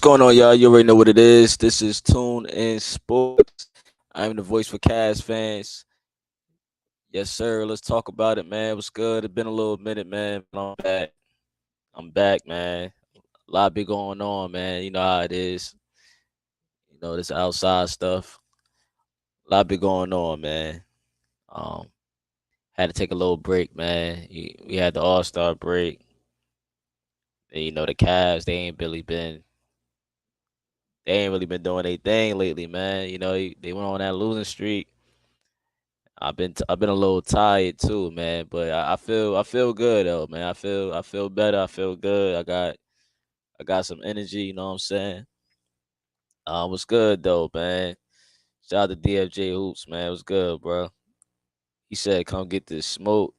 going on, y'all? You already know what it is. This is Tunensports. I'm the voice for Cavs fans. Yes, sir. Let's talk about it, man. What's good? It's been a little minute, man. But I'm back. I'm back, man. A lot been going on, man. You know how it is. You know, this outside stuff. A lot been going on, man. Um, had to take a little break, man. We had the All-Star break. And, the Cavs, they ain't really been doing their thing lately, man. They went on that losing streak. I've been a little tired too, man. But I feel good though, man. I feel better. I feel good. I got some energy. You know what I'm saying? What's good though, man? Shout out to DFJ Hoops, man. What's good, bro? He said, "Come get this smoke."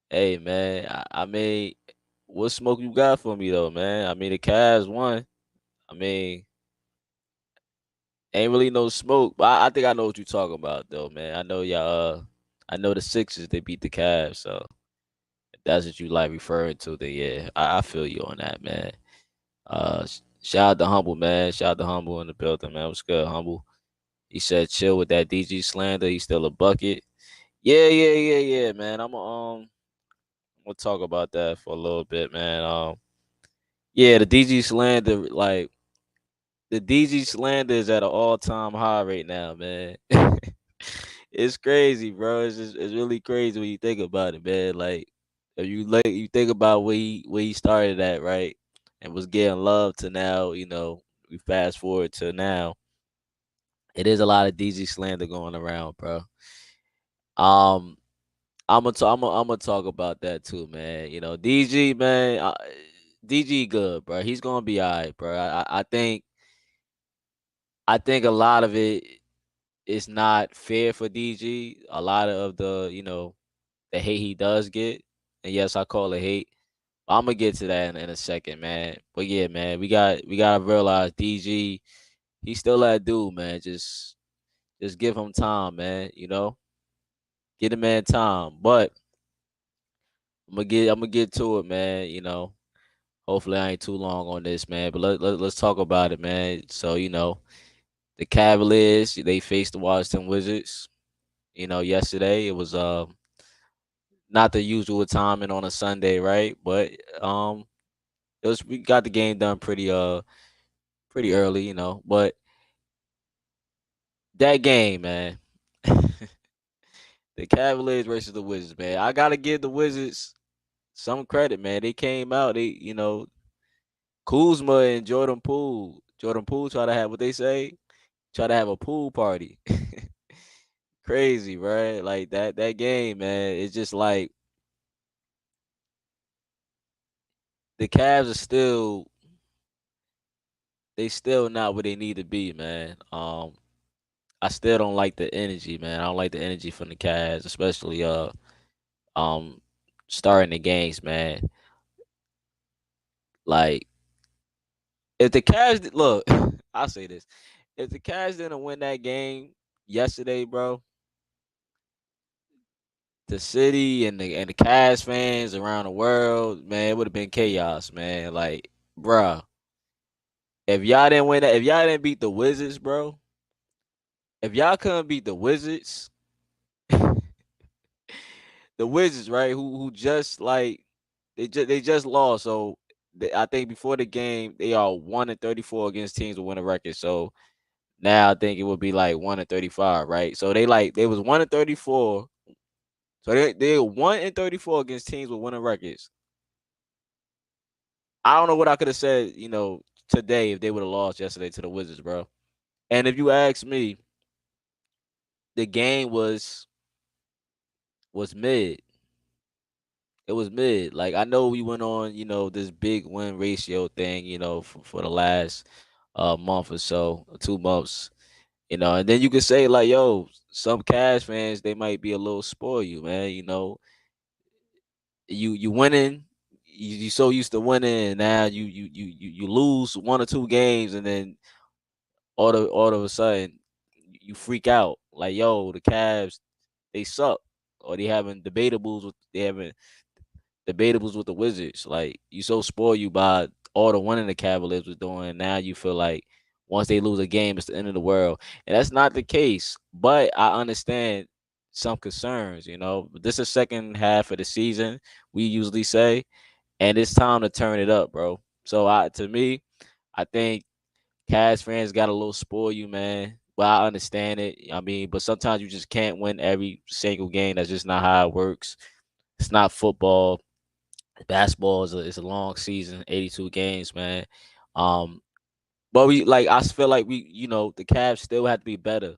Hey, man. I mean, what smoke you got for me though, man? I mean, the Cavs won. I mean, ain't really no smoke, but I think I know what you're talking about though, man. I know y'all. I know the Sixers they beat the Cavs, so if that's what you like referring to, then yeah, I feel you on that, man. Shout out to Humble, man. Shout out to Humble in the building, man. What's good, Humble? He said chill with that DG slander. He's still a bucket. Yeah, yeah, yeah, yeah, man. I'm gonna talk about that for a little bit, man. Yeah, the DG slander, like the DG slander is at an all time high right now, man. It's crazy, bro. It's really crazy when you think about it, man. Like if you think about where he started at, right, and was getting love to now, we fast forward to now. It is a lot of DG slander going around, bro. Um, I'm gonna talk about that too, man. DG, man, DG good, bro. He's gonna be alright, bro. I think a lot of it is not fair for DG. A lot of the hate he does get, and yes, I call it hate. I'm gonna get to that in a second, man. But yeah, man, we gotta realize DG, he's still that dude, man. Just give him time, man. Get the man time. But I'm gonna get to it, man. Hopefully I ain't too long on this, man. But let's talk about it, man. So the Cavaliers, they faced the Washington Wizards. Yesterday it was not the usual timing on a Sunday, right? But we got the game done pretty early, But that game, man, the Cavaliers versus the Wizards, man. I gotta give the Wizards some credit, man. They came out, Kuzma and Jordan Poole try to have what they say, try to have a pool party. Crazy, right? Like that game, man. It's just like the Cavs are still not where they need to be, man. I still don't like the energy, man. I don't like the energy from the Cavs, especially um starting the games, man. Like if the look, I'll say this. If the Cavs didn't win that game yesterday, bro, the city and the Cavs fans around the world, man, it would have been chaos, man. Like, bro, if y'all didn't win that, if y'all didn't beat the Wizards, bro, if y'all couldn't beat the Wizards, the Wizards, right? Who just like they just lost. So I think before the game they are 1-34 against teams with winning records. So now I think it would be like 1-35, right? So they was 1-34. So they 1-34 against teams with winning records. I don't know what I could have said, today if they would have lost yesterday to the Wizards, bro. And if you ask me, the game was mid. It was mid. Like I know we went on, this big win ratio thing, for the last month or so, 2 months, and then you could say like, yo, some Cavs fans they might be a little spoiled, you man. You winning, you so used to winning, and now you lose 1 or 2 games, and then all of a sudden you freak out like, yo, the Cavs they suck, or they having debatable with the Wizards. Like you so spoil you by all the winning the Cavaliers was doing. Now you feel like once they lose a game, it's the end of the world, and that's not the case. But I understand some concerns. This is second half of the season. We usually say, and it's time to turn it up, bro. So to me, I think Cavs fans got a little spoil you, man. But I understand it. I mean, but sometimes you just can't win every single game. That's just not how it works. It's not football. Basketball is a long season, 82 games, man. Um, but I feel like the Cavs still have to be better.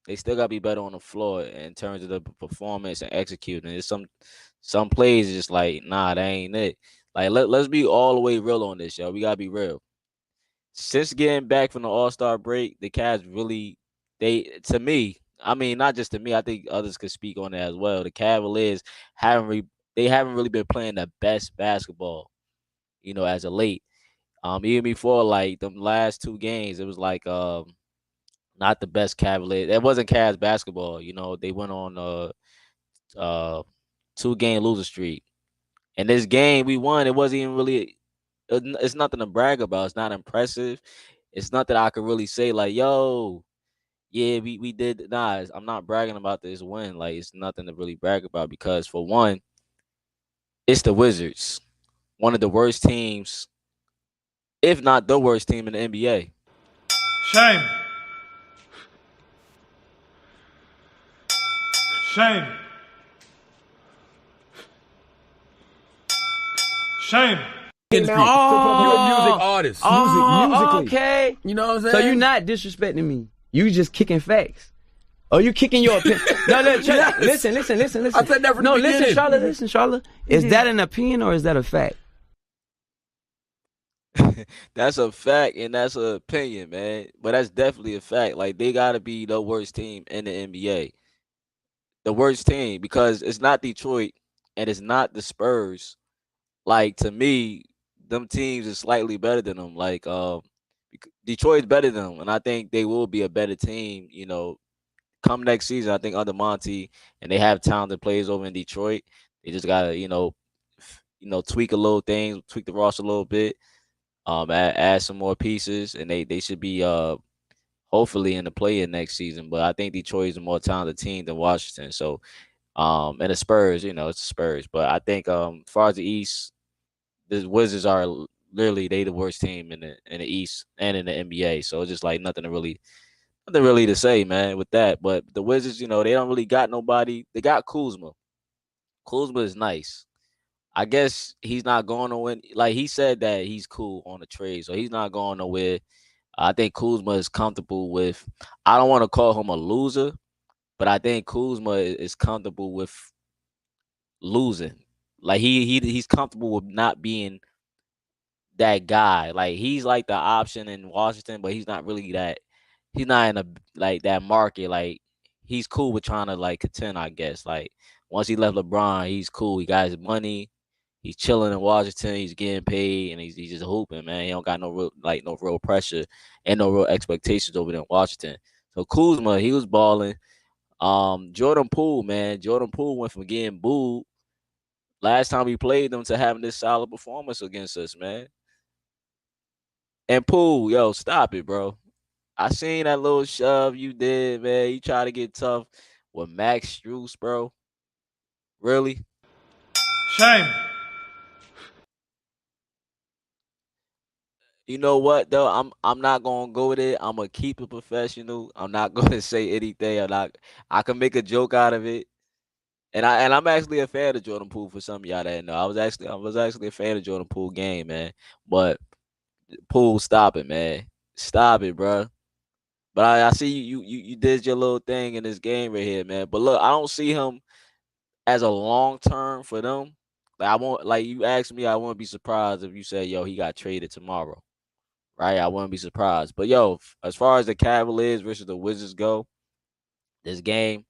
They still gotta be better on the floor in terms of the performance and executing. There's some plays just like, nah, that ain't it. Like let's be all the way real on this, yo. We gotta be real. Since getting back from the All-Star break, the Cavs really, to me, I mean, not just to me, I think others could speak on that as well. The Cavaliers haven't really been playing the best basketball, as of late. Even before like the last two games, it was like not the best Cavaliers. It wasn't Cavs basketball. They went on uh 2-game loser streak. And this game we won, it wasn't even really. It's nothing to brag about. It's not impressive. It's not that I could really say like, yo, yeah, we did. Nah, I'm not bragging about this win. Like, it's nothing to really brag about because for one, it's the Wizards, one of the worst teams, if not the worst team in the NBA. Shame. Shame. Shame. Industry. You're a music artist. Musically. Okay. You know what I'm saying? So you're not disrespecting me. You just kicking facts. Oh, you kicking your opinion? No, listen. I said that from the beginning. Listen, Charlotte. Is that an opinion or is that a fact? That's a fact and that's an opinion, man. But that's definitely a fact. Like they gotta be the worst team in the NBA. The worst team because it's not Detroit and it's not the Spurs. Like to me, them teams is slightly better than them. Like Detroit's better than them, and I think they will be a better team. Come next season, I think under Monty, and they have talented players over in Detroit. They just gotta tweak a little things, tweak the roster a little bit, add some more pieces, and they should be hopefully in the play-in next season. But I think Detroit is a more talented team than Washington. So and the Spurs, it's the Spurs. But I think as far as the East, the Wizards are literally they the worst team in the East and in the NBA. So it's just like nothing really to say, man, with that. But the Wizards, they don't really got nobody. They got Kuzma. Kuzma is nice. I guess he's not going nowhere. Like he said that he's cool on the trade, so he's not going nowhere. I think Kuzma is comfortable with. I don't want to call him a loser, but I think Kuzma is comfortable with losing. Like he's comfortable with not being that guy. Like he's like the option in Washington, but he's not really that. He's not in a like that market. Like he's cool with trying to like contend, I guess. Like once he left LeBron, he's cool. He got his money. He's chilling in Washington. He's getting paid, and he's just hooping, man. He don't got no real pressure and no real expectations over there in Washington. So Kuzma, he was balling. Jordan Poole, man. Jordan Poole went from getting booed last time we played them to having this solid performance against us, man. And Poole, yo, stop it, bro. I seen that little shove you did, man. You try to get tough with Max Strus, bro. Really? Shame. You know what though? I'm not gonna go with it. I'm gonna keep it professional. I'm not gonna say anything. I can make a joke out of it. And I'm actually a fan of Jordan Poole for some of y'all that know. I was actually a fan of Jordan Poole game, man. But Poole, stop it, man. Stop it, bro. But I see you did your little thing in this game right here, man. But look, I don't see him as a long term for them. Like I won't like you asked me, I wouldn't be surprised if you say, yo, he got traded tomorrow. Right? I wouldn't be surprised. But yo, as far as the Cavaliers versus the Wizards go, this game,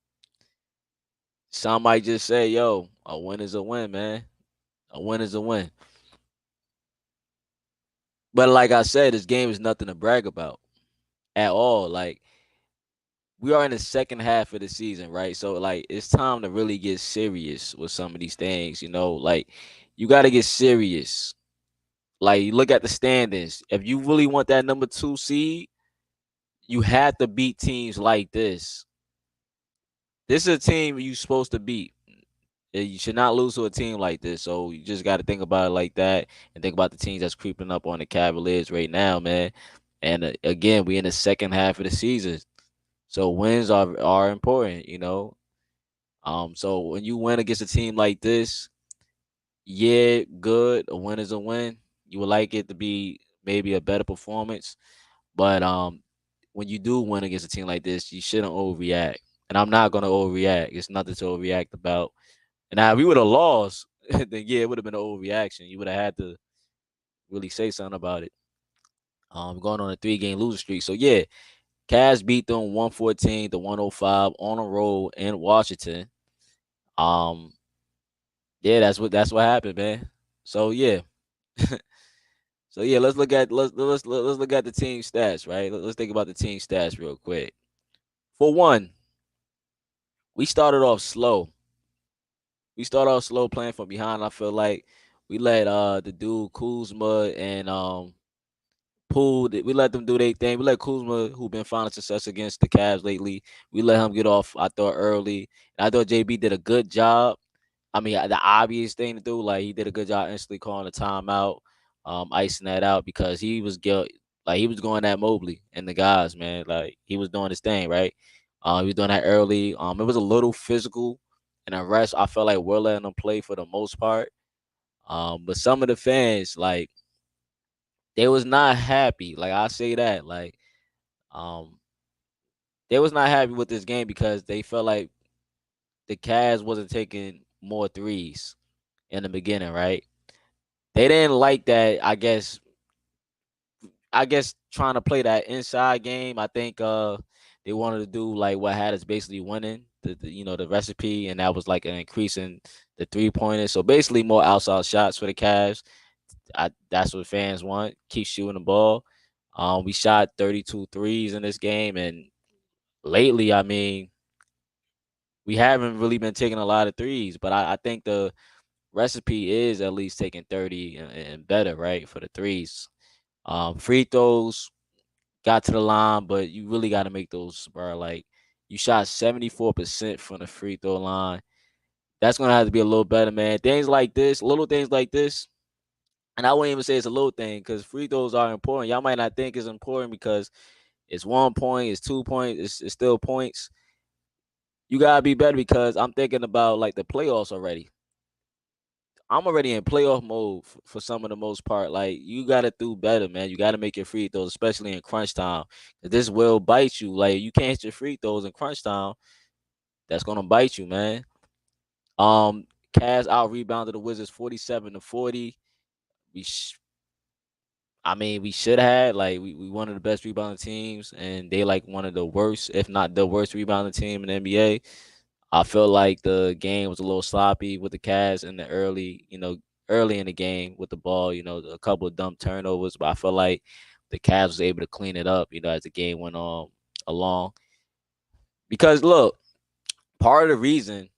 some might just say, yo, a win is a win, man. A win is a win. But like I said, this game is nothing to brag about at all. Like we are in the second half of the season, right? So like it's time to really get serious with some of these things, Like you got to get serious. Like, look at the standings. If you really want that number 2 seed, you have to beat teams like this. This is a team you're supposed to beat. You should not lose to a team like this. So you just got to think about it like that, and think about the teams that's creeping up on the Cavaliers right now, man. And again, we in the second half of the season, so wins are important, you know. So when you win against a team like this, yeah, good. A win is a win. You would like it to be maybe a better performance, but when you do win against a team like this, you shouldn't overreact. And I'm not gonna overreact. It's nothing to overreact about. And now, if we would have lost, then yeah, it would have been an overreaction. You would have had to really say something about it. Going on a 3-game losing streak. So yeah, Cavs beat them 114 to 105 on a roll in Washington. Um, yeah, that's what happened, man. So yeah. So yeah, let's look at the team stats, right? Let's think about the team stats real quick. For one, we started off slow. We started off slow playing from behind. I feel like we let the dude Kuzma and we let them do their thing. We let Kuzma, who been finding success against the Cavs lately, we let him get off, I thought, early. And I thought JB did a good job. I mean, the obvious thing to do, like, he did a good job instantly calling a timeout, icing that out, because he was like, he was going at Mobley and the guys, man. Like, he was doing his thing, right? He was doing that early. It was a little physical, and the rest, I felt like we're letting them play for the most part. But some of the fans, like, they was not happy. Like, I say that, like, um, they was not happy with this game because they felt like the Cavs wasn't taking more threes in the beginning, right? They didn't like that. I guess trying to play that inside game. I think they wanted to do like what had us basically winning the recipe, and that was like an increase in the 3-pointers. So basically more outside shots for the Cavs. That's what fans want. Keep shooting the ball. We shot 32 threes in this game, and lately, I mean, we haven't really been taking a lot of threes, but I think the recipe is at least taking 30 and better, right, for the threes. Free throws got to the line, but you really got to make those, bro. Like, you shot 74% from the free throw line. That's gonna have to be a little better, man. Things like this, little things like this, and I wouldn't even say it's a little thing because free throws are important. Y'all might not think it's important because it's 1 point, it's 2 points, it's still points. You gotta be better because I'm thinking about like the playoffs already. I'm already in playoff mode for some of the most part. Like, you gotta do better, man. You gotta make your free throws, especially in crunch time. This will bite you. Like, you can't hit your free throws in crunch time. That's gonna bite you, man. Cavs out rebounded the Wizards 47-40. We, I mean, we should have, like, we one of the best rebounding teams, and they like one of the worst, if not the worst rebounding team in the NBA. I feel like the game was a little sloppy with the Cavs in the early in the game with the ball, a couple of dumb turnovers, but I feel like the Cavs was able to clean it up, as the game went on along. Because look, part of the reason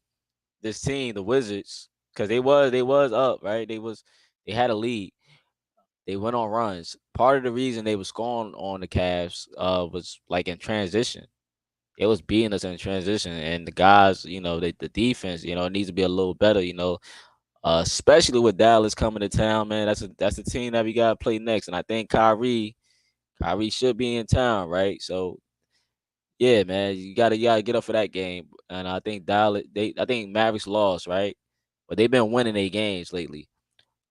this team, the Wizards, because they was up, right? They had a lead. They went on runs. Part of the reason they was scoring on the Cavs was like in transition. It was beating us in transition, and the guys, the defense, it needs to be a little better, especially with Dallas coming to town, man. That's the team that we got to play next, and I think Kyrie should be in town, right? So yeah, man, you gotta get up for that game, and I think I think Mavericks lost, right? But they've been winning their games lately.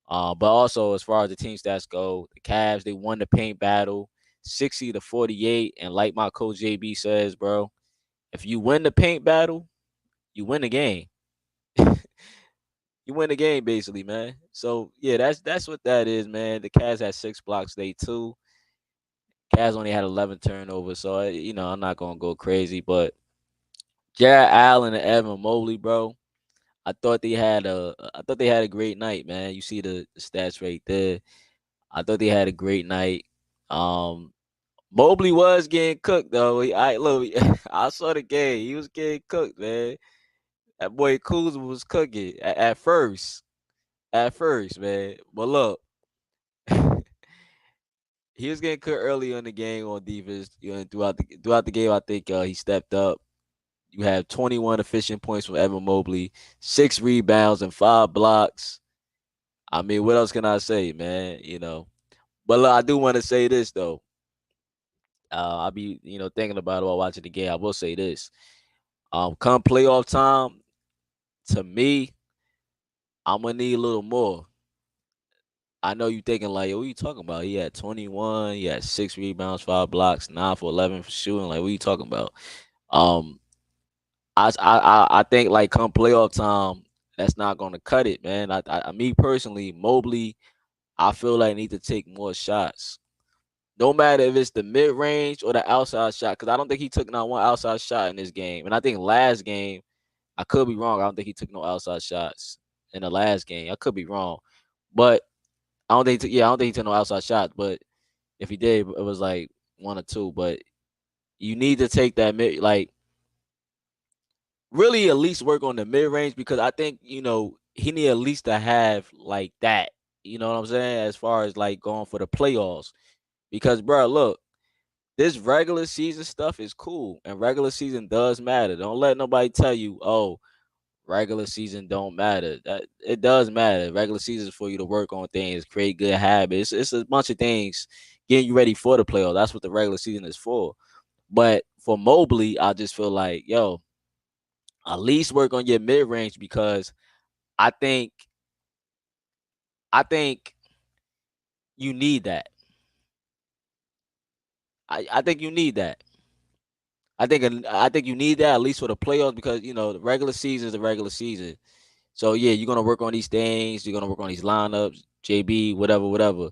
But also as far as the team stats go, the Cavs, they won the paint battle 60-48, and like my coach JB says, bro, if you win the paint battle, you win the game. You win the game, basically, man. So yeah, that's what that is, man. The Cavs had 6 blocks day 2. Cavs only had 11 turnovers, so I'm not gonna go crazy. But Jared Allen and Evan Mobley, bro, I thought they had a great night, man. You see the stats right there. I thought they had a great night. Um, Mobley was getting cooked though. Look, I saw the game. He was getting cooked, man. That boy Kuzma was cooking at first. At first, man. But look, he was getting cooked early in the game on defense. Throughout the game, I think he stepped up. You have 21 efficient points from Evan Mobley, 6 rebounds and 5 blocks. I mean, what else can I say, man? But look, I do want to say this though. I'll be, thinking about it while watching the game. I will say this. Come playoff time, to me, I'm gonna need a little more. I know you thinking like, what are you talking about? He had 21, he had 6 rebounds, 5 blocks, 9 for 11 for shooting. Like, what are you talking about? Um, I think like come playoff time, that's not gonna cut it, man. Me personally, Mobley, I feel like need to take more shots. No matter if it's the mid range or the outside shot, because I don't think he took not one outside shot in this game. And I think last game, I could be wrong. I don't think he took no outside shots in the last game. I could be wrong, but I don't think he took no outside shots. But if he did, it was like 1 or 2. But you need to take that mid, like really at least work on the mid range, because I think he need at least to have like that. You know what I'm saying? As far as like going for the playoffs, because bro, look, this regular season stuff is cool, and regular season does matter. Don't let nobody tell you, oh, regular season don't matter. That it does matter. Regular season is for you to work on things, create good habits. It's a bunch of things getting you ready for the playoffs. That's what the regular season is for. But for Mobley, I just feel like, yo, at least work on your mid range, because I think I think you need that. I think you need that. I think you need that at least for the playoffs, because the regular season is the regular season. So yeah, you're gonna work on these things. You're gonna work on these lineups, JB, whatever, whatever.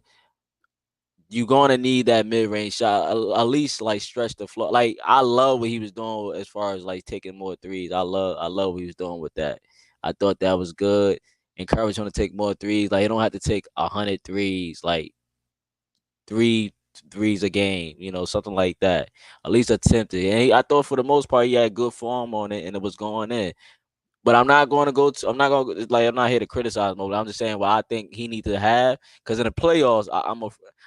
You're gonna need that mid range shot, at least like stretch the floor. Like I love what he was doing as far as like taking more threes. I love what he was doing with that. I thought that was good. Encourage him to take more threes. Like he don't have to take 100 threes, like 3 threes a game, something like that. At least attempt it. And I thought for the most part he had good form on it and it was going in. But I'm not going to go to. I'm not going to like. I'm not here to criticize Mobley. I'm just saying what I think he needs to have. Because in the playoffs,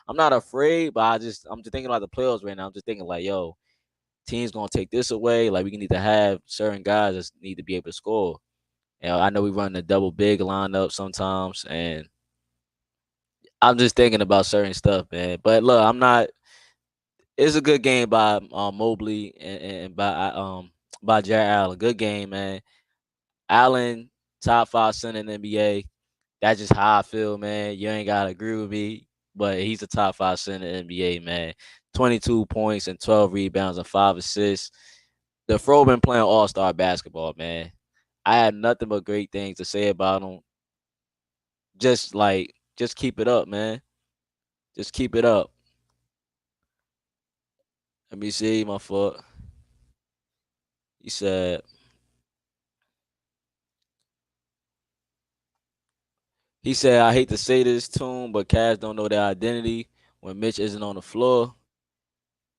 I'm not afraid, but I'm just thinking about the playoffs right now. I'm just thinking like, yo, team's gonna take this away. Like we need to have certain guys that need to be able to score. I know we run the double big lineup sometimes, and I'm just thinking about certain stuff, man. But look, I'm not. It's a good game by Mobley and by Jared Allen. Good game, man. Allen, top 5 center in the NBA. That's just how I feel, man. You ain't gotta agree with me, but he's a top 5 center in the NBA, man. 22 points and 12 rebounds and 5 assists. The Fro been playing all-star basketball, man. I had nothing but great things to say about him. Just keep it up, man. Just keep it up. Let me see my foot. He said I hate to say this, Tune, but Cavs don't know their identity when Mitch isn't on the floor.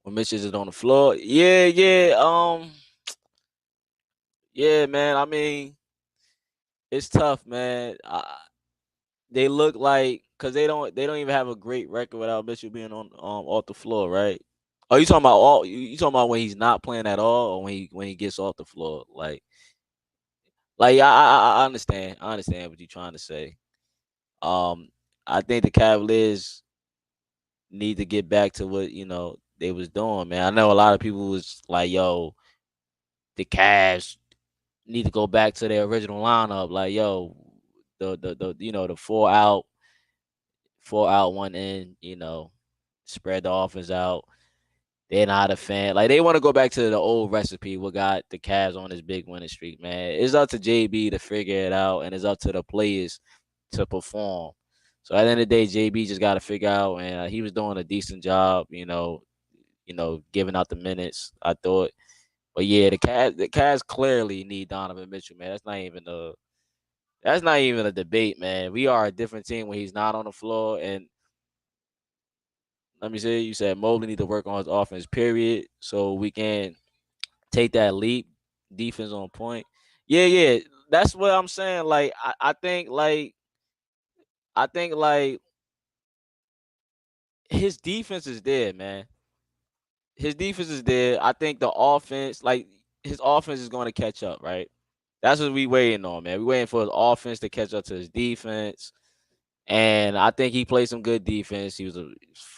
Yeah, yeah, yeah, man. I mean, it's tough, man. They look like, because they don't even have a great record without Mitchell being on off the floor, right? Oh, you talking about you talking about when he's not playing at all, or when he gets off the floor? I understand. I understand what you're trying to say. Um, I think the Cavaliers need to get back to what they was doing, man. I know a lot of people was like, "Yo, the Cavs need to go back to their original lineup." Like, yo, the 4 out, 1 in. Spread the offense out. They're not a fan. Like they want to go back to the old recipe. What got the Cavs on this big winning streak, man? It's up to JB to figure it out, and it's up to the players to perform. So at the end of the day, JB just got to figure out, and he was doing a decent job. Giving out the minutes. I thought, but yeah, the Cavs clearly need Donovan Mitchell, man. That's not even a debate, man. We are a different team when he's not on the floor. And let me say, you said Mobley need to work on his offense, period, so we can take that leap. Defense on point. Yeah, yeah. That's what I'm saying. Like, I think like his defense is there, man. His defense is there. I think the offense, like his offense, is going to catch up, right? That's what we waiting on, man. We waiting for his offense to catch up to his defense. And I think he played some good defense. He was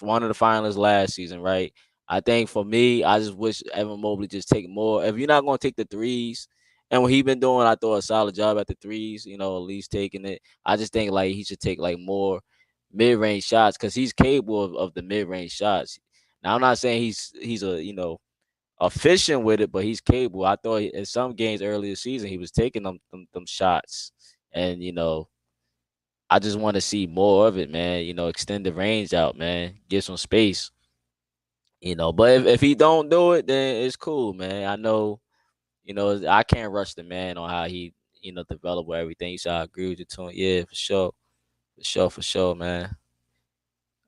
one of the finalists last season, right? I think for me, I just wish Evan Mobley just take more. If you're not going to take the threes, and what he been doing, I thought a solid job at the threes, at least taking it. I just think like he should take like more mid-range shots because he's capable of the mid-range shots. Now I'm not saying he's a efficient with it, but he's capable. I thought in some games earlier this season he was taking them shots, and I just want to see more of it, man. Extend the range out, man. Get some space. But if he don't do it, then it's cool, man. I know, I can't rush the man on how he, develop with everything. So I agree with you, Tune. Yeah, for sure. For sure, man.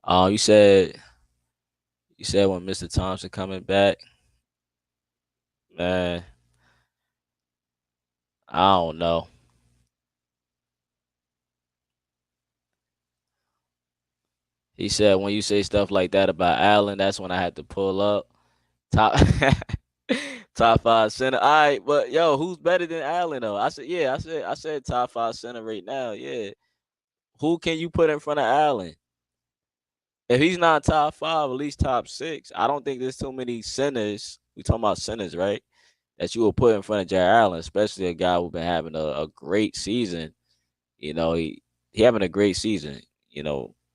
You said when Mr. Thompson coming back, man. I don't know. He said when you say stuff like that about Allen, that's when I had to pull up. Top top 5 center. All right, but yo, who's better than Allen though? I said, yeah, I said top 5 center right now. Yeah. Who can you put in front of Allen? If he's not top 5, at least top 6. I don't think there's too many centers. We talking about centers, right? That you will put in front of Jared Allen, especially a guy who's been having a great season. He having a great season,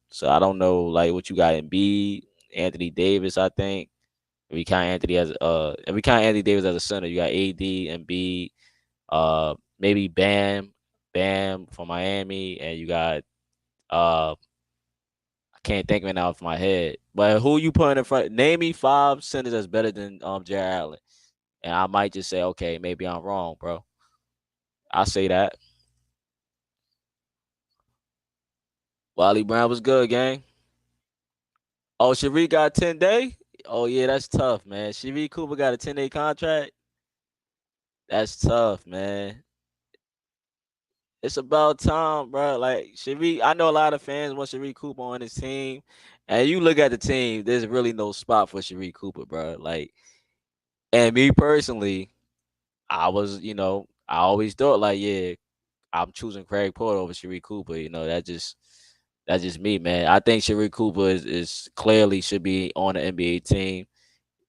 So I don't know like what you got in B, Anthony Davis, I think. If we count Anthony Davis as a center, you got AD and B, maybe Bam from Miami, and you got I can't think right now off my head. But who you putting in front? Name me 5 centers that's better than Jared Allen. And I might just say, okay, maybe I'm wrong, bro. I say that. Wally Brown was good, gang. Oh, Sharife got 10-day? Oh, yeah, that's tough, man. Sharife Cooper got a 10-day contract? That's tough, man. It's about time, bro. Like, Sharife, I know a lot of fans want Sharife Cooper on his team. And you look at the team, there's really no spot for Sharife Cooper, bro. Like, and me personally, I was, I always thought, like, yeah, I'm choosing Craig Porter over Sharife Cooper. That's just me, man. I think Sharife Cooper is clearly should be on the NBA team.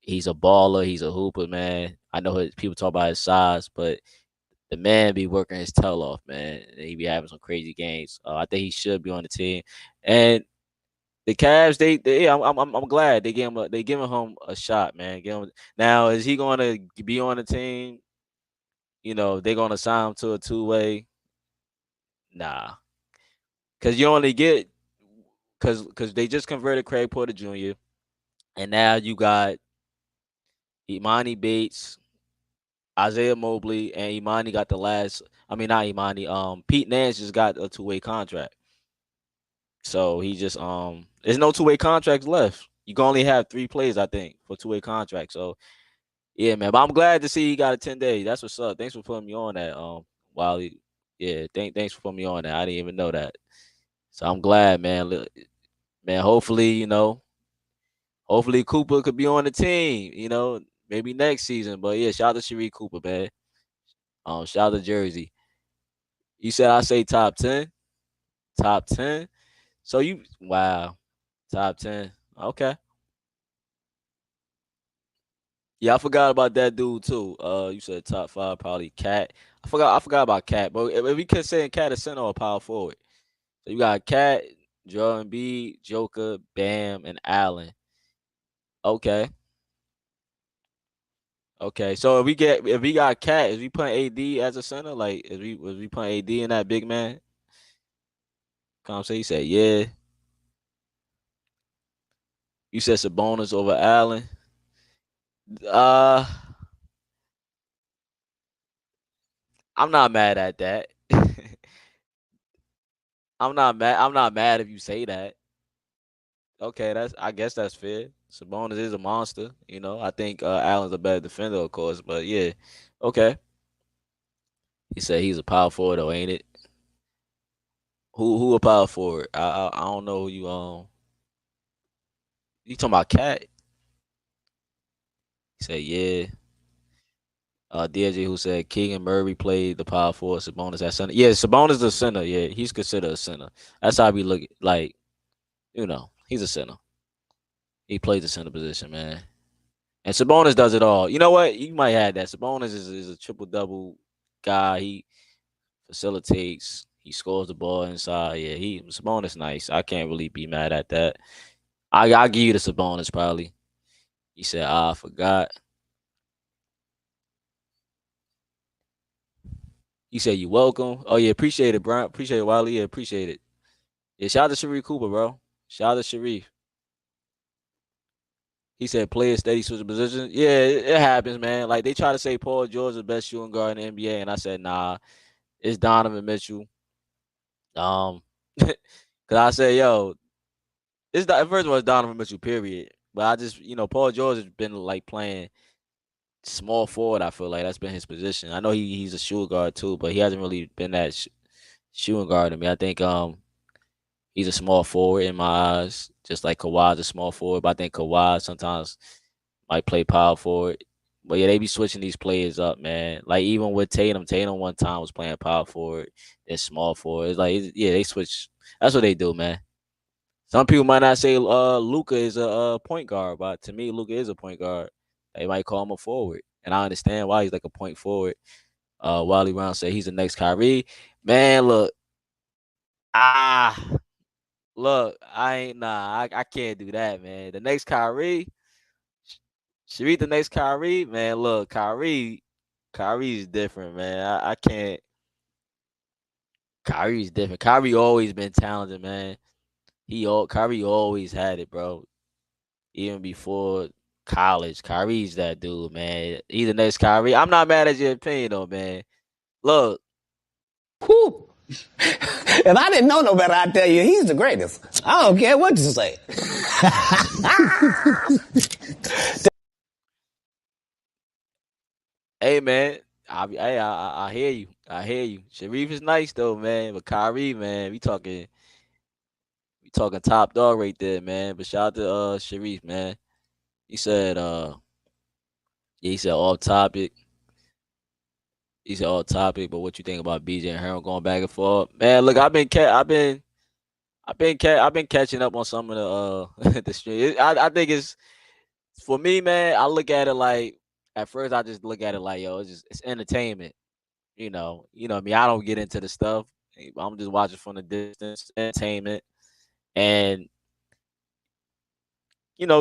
He's a baller. He's a hooper, man. I know people talk about his size, but the man be working his tail off, man. And he be having some crazy games. I think he should be on the team. And the Cavs, I'm glad they giving him a shot, man. Now, is he going to be on the team? They're going to sign him to a 2-way. Nah, because you only get because they just converted Craig Porter Jr. and now you got Imani Bates, Isaiah Mobley, and Imani got the last. I mean, not Imani. Pete Nance just got a 2-way contract. So he just there's no 2-way contracts left. You can only have 3 players, I think, for 2-way contracts. So yeah, man. But I'm glad to see he got a 10-day. That's what's up. Thanks for putting me on that. Wiley. Yeah, thanks for putting me on that. I didn't even know that. So I'm glad, man. Man, hopefully, hopefully Cooper could be on the team, maybe next season. But yeah, shout out to Sharife Cooper, man. Shout out to Jersey. You said I say top 10? Top 10? So wow. Top 10. Okay. Yeah, I forgot about that dude too. You said top 5, probably Cat. I forgot about Cat. But if we could say Cat a center or power forward. So you got Cat, Joel Embiid, Joker, Bam, and Allen. Okay. Okay. So if we got Cat, is we putting AD as a center? Like is we putting AD in that big man? Come say he said, yeah. You said Sabonis over Allen. Uh I'm not mad at that. I'm not mad if you say that. Okay, I guess that's fair. Sabonis is a monster, I think Allen's a better defender, of course, but yeah. Okay. He said he's a power forward though, ain't it? Who a power forward? I don't know who you You talking about Cat? He said, yeah. DJ who said Keegan Murray played the power forward, Sabonis at center. Yeah, Sabonis the center. Yeah, he's considered a center. That's how we look like, he's a center. He plays the center position, man. And Sabonis does it all. You know what? You might have that. Sabonis is a triple double guy. He facilitates. He scores the ball inside. Yeah, Sabonis nice. I can't really be mad at that. I'll give you the Sabonis probably. He said, I forgot. He said, you welcome. Oh, yeah, appreciate it, Brian. Appreciate it, Wiley. Yeah, appreciate it. Yeah, shout out to Sharife Cooper, bro. Shout out to Sharife. He said, play a steady switch of position. Yeah, it happens, man. Like, they try to say Paul George is the best shooting guard in the NBA, and I said, nah, it's Donovan Mitchell. Because I said, yo, at first it was Donovan Mitchell, period. But I just, Paul George has been, like, playing small forward, I feel like. That's been his position. I know he's a shooting guard, too, but he hasn't really been that shooting guard to me. I think he's a small forward in my eyes, just like Kawhi's a small forward. But I think Kawhi sometimes might play power forward. But yeah, they be switching these players up, man. Like even with Tatum one time was playing power forward, then small forward. It's like yeah, they switch. That's what they do, man. Some people might not say Luka is a point guard, but to me, Luka is a point guard. They might call him a forward, and I understand why he's like a point forward. Wally Brown said he's the next Kyrie. Man, look, ah, look, I can't do that, man. The next Kyrie, Sharif, the next Kyrie, man. Look, Kyrie's different, man. I can't. Kyrie's different. Kyrie always been talented, man. Kyrie always had it, bro. Even before college, Kyrie's that dude, man. He's the next Kyrie. I'm not mad at your opinion, though, man. Look, Whew. If I didn't know no better, I'd tell you he's the greatest. I don't care what you say. hey, man. I hear you. I hear you. Sharif is nice though, man. But Kyrie, man, we talking top dog right there, man. But shout out to Sharif, man. He said he said off topic. He said off topic, but what you think about BJ and Harold going back and forth? Man, look, I've been catching up on some of the the stream. I think it's for me, man. I look at it like at first I just look at it like it's entertainment. I mean, I don't get into the stuff. I'm just watching from the distance, entertainment, and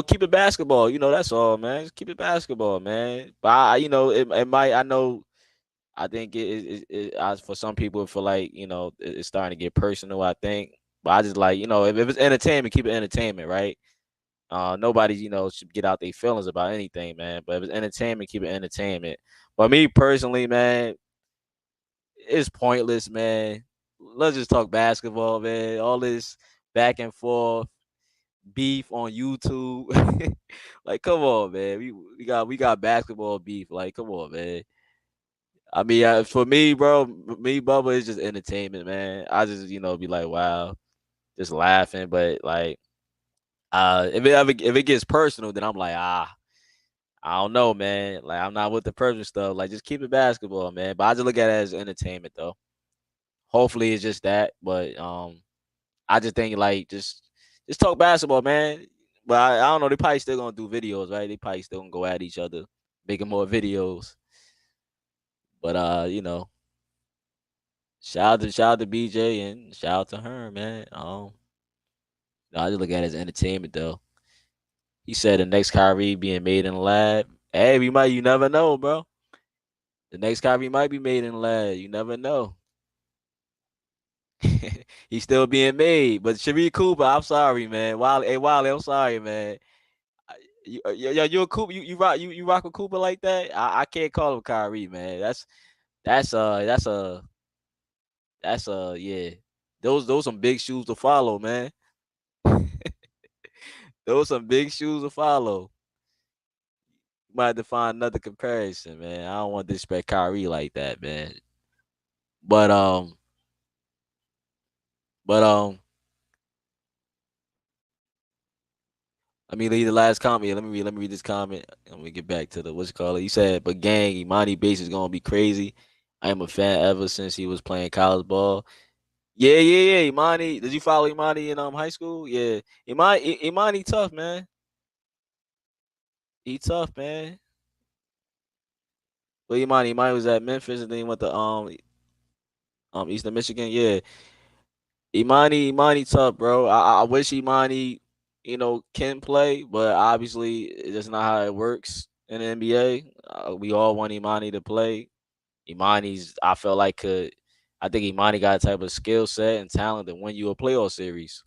keep it basketball. That's all, man. Just keep it basketball, man. But it might. I know. I think for some people, it feel like it's starting to get personal. I think, but I just like if it's entertainment, keep it entertainment, right? Nobody should get out their feelings about anything, man. But if it's entertainment, keep it entertainment. But me personally, man, it's pointless, man. Let's just talk basketball, man. All this back and forth beef on YouTube. Like, come on, man. We got basketball beef. Like, come on, man. I mean, for me, bro, Bubba, it's just entertainment, man. I just, be like, wow, just laughing. But like, if it gets personal, then I'm like, I don't know, man. Like, I'm not with the personal stuff. Like, just keep it basketball, man. But I just look at it as entertainment, though. Hopefully, it's just that. But I just think like just talk basketball, man. But I don't know. They probably still gonna do videos, right? They probably still gonna go at each other, making more videos. But shout out to BJ and shout out to her, man. I just look at it as entertainment, though. He said the next Kyrie being made in the lab. Hey, you never know, bro. The next Kyrie might be made in the lab. You never know. He's still being made. But Sharife Cooper, I'm sorry, man. Wiley, I'm sorry, man. You a Cooper? You rock with Cooper like that? I can't call him Kyrie, man. That's yeah. Those some big shoes to follow, man. Those some big shoes to follow. Might have to find another comparison, man. I don't want to disrespect Kyrie like that, man. But but Let me read the last comment. Let me read this comment. Let me get back to the what's it called. You said, but gang, Imani Bates is gonna be crazy. I am a fan ever since he was playing college ball. Yeah. Imani, did you follow Imani in high school? Yeah, Imani tough, man. He tough, man. Well, Imani was at Memphis and then he went to Eastern Michigan. Yeah, Imani tough, bro. I wish Imani, can play, but obviously it's just not how it works in the NBA. We all want Imani to play. I felt like I think Imani got a type of skill set and talent to win you a playoff series.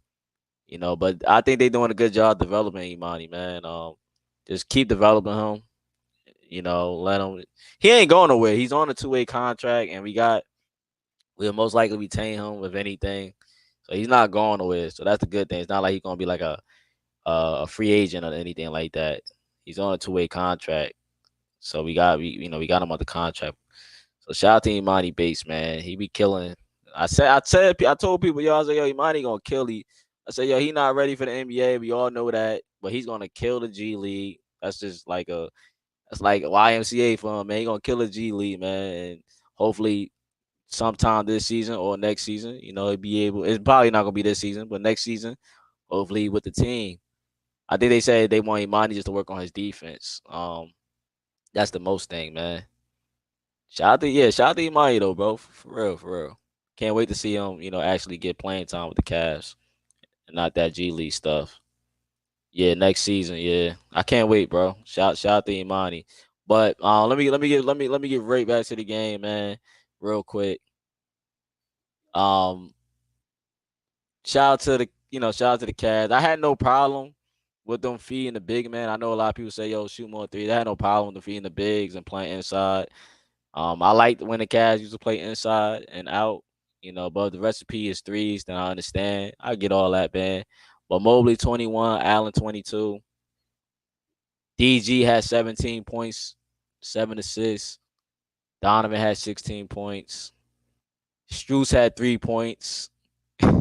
But I think they're doing a good job developing Imani, man. Just keep developing him. Let him. He ain't going nowhere. He's on a 2-way contract, and we'll most likely retain him if anything. So he's not going nowhere. So that's the good thing. It's not like he's gonna be like a free agent or anything like that. He's on a 2-way contract. So we got him on the contract. So shout out to Imani Bates, man. He be killing. I told people, yo, I was like, yo, Imani gonna kill he. I said, yo, he not ready for the NBA. We all know that, but he's gonna kill the G League. That's just that's like YMCA for him, man. He gonna kill the G League, man. And hopefully sometime this season or next season, he'll be able. It's probably not gonna be this season, but next season, hopefully with the team. I think they said they want Imani just to work on his defense. That's the most thing, man. Shout out to Imani though, bro. For real, for real. Can't wait to see him, actually get playing time with the Cavs and not that G League stuff. Yeah, next season. Yeah, I can't wait, bro. Shout out to Imani. But let me get right back to the game, man, real quick. Um, shout out to the Cavs. I had no problem with them feeding the big man. I know a lot of people say, yo, shoot more threes. I had no problem with them feeding the bigs and playing inside. I liked when the Cavs used to play inside and out, but the recipe is threes, then I understand. I get all that, man. But Mobley 21, Allen 22. DG had 17 points, 7 assists. Donovan had 16 points. Strus had 3 points. Yeah,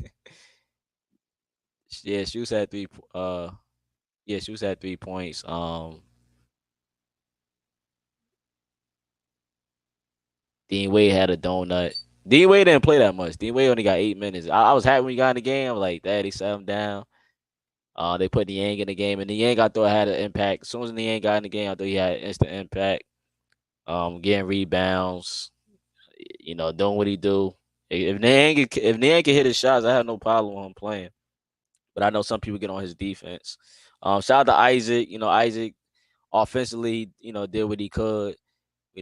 Strus had 3 Strus had 3 points. Dean Wade had a donut. Dean Wade didn't play that much. Dean Wade only got 8 minutes. I was happy when he got in the game. I was like, Dad, he set him down. They put Niang in the game, and Niang I thought had an impact. As soon as Niang got in the game, I thought he had instant impact. Getting rebounds, doing what he do. If Niang can hit his shots, I have no problem with him playing. But I know some people get on his defense. Shout out to Isaac. Isaac offensively, did what he could.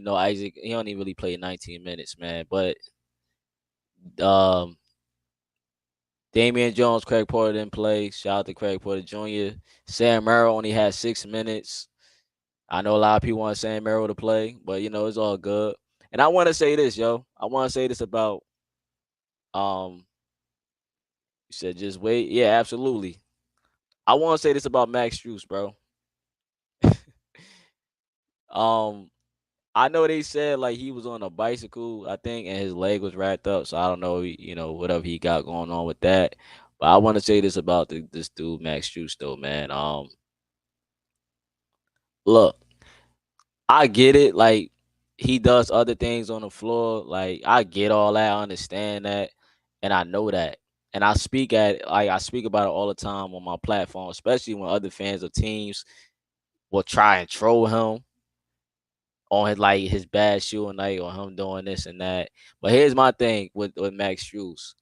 Isaac, he only really played 19 minutes, man. But Damian Jones, Craig Porter didn't play. Shout out to Craig Porter Jr. Sam Merrill only had 6 minutes. I know a lot of people want Sam Merrill to play, but it's all good. And I want to say this, yo. I want to say this about you said just wait. Yeah, absolutely. I want to say this about Max Strus, bro. I know they said like he was on a bicycle, I think, and his leg was wrapped up. So I don't know, whatever he got going on with that. But I want to say this about this dude, Max Strus, though, man. Look, I get it. Like he does other things on the floor. Like I get all that, I understand that, and I know that. And I speak about it all the time on my platform, especially when other fans of teams will try and troll him on his bad shooting night or him doing this and that. But here's my thing with Max Strus.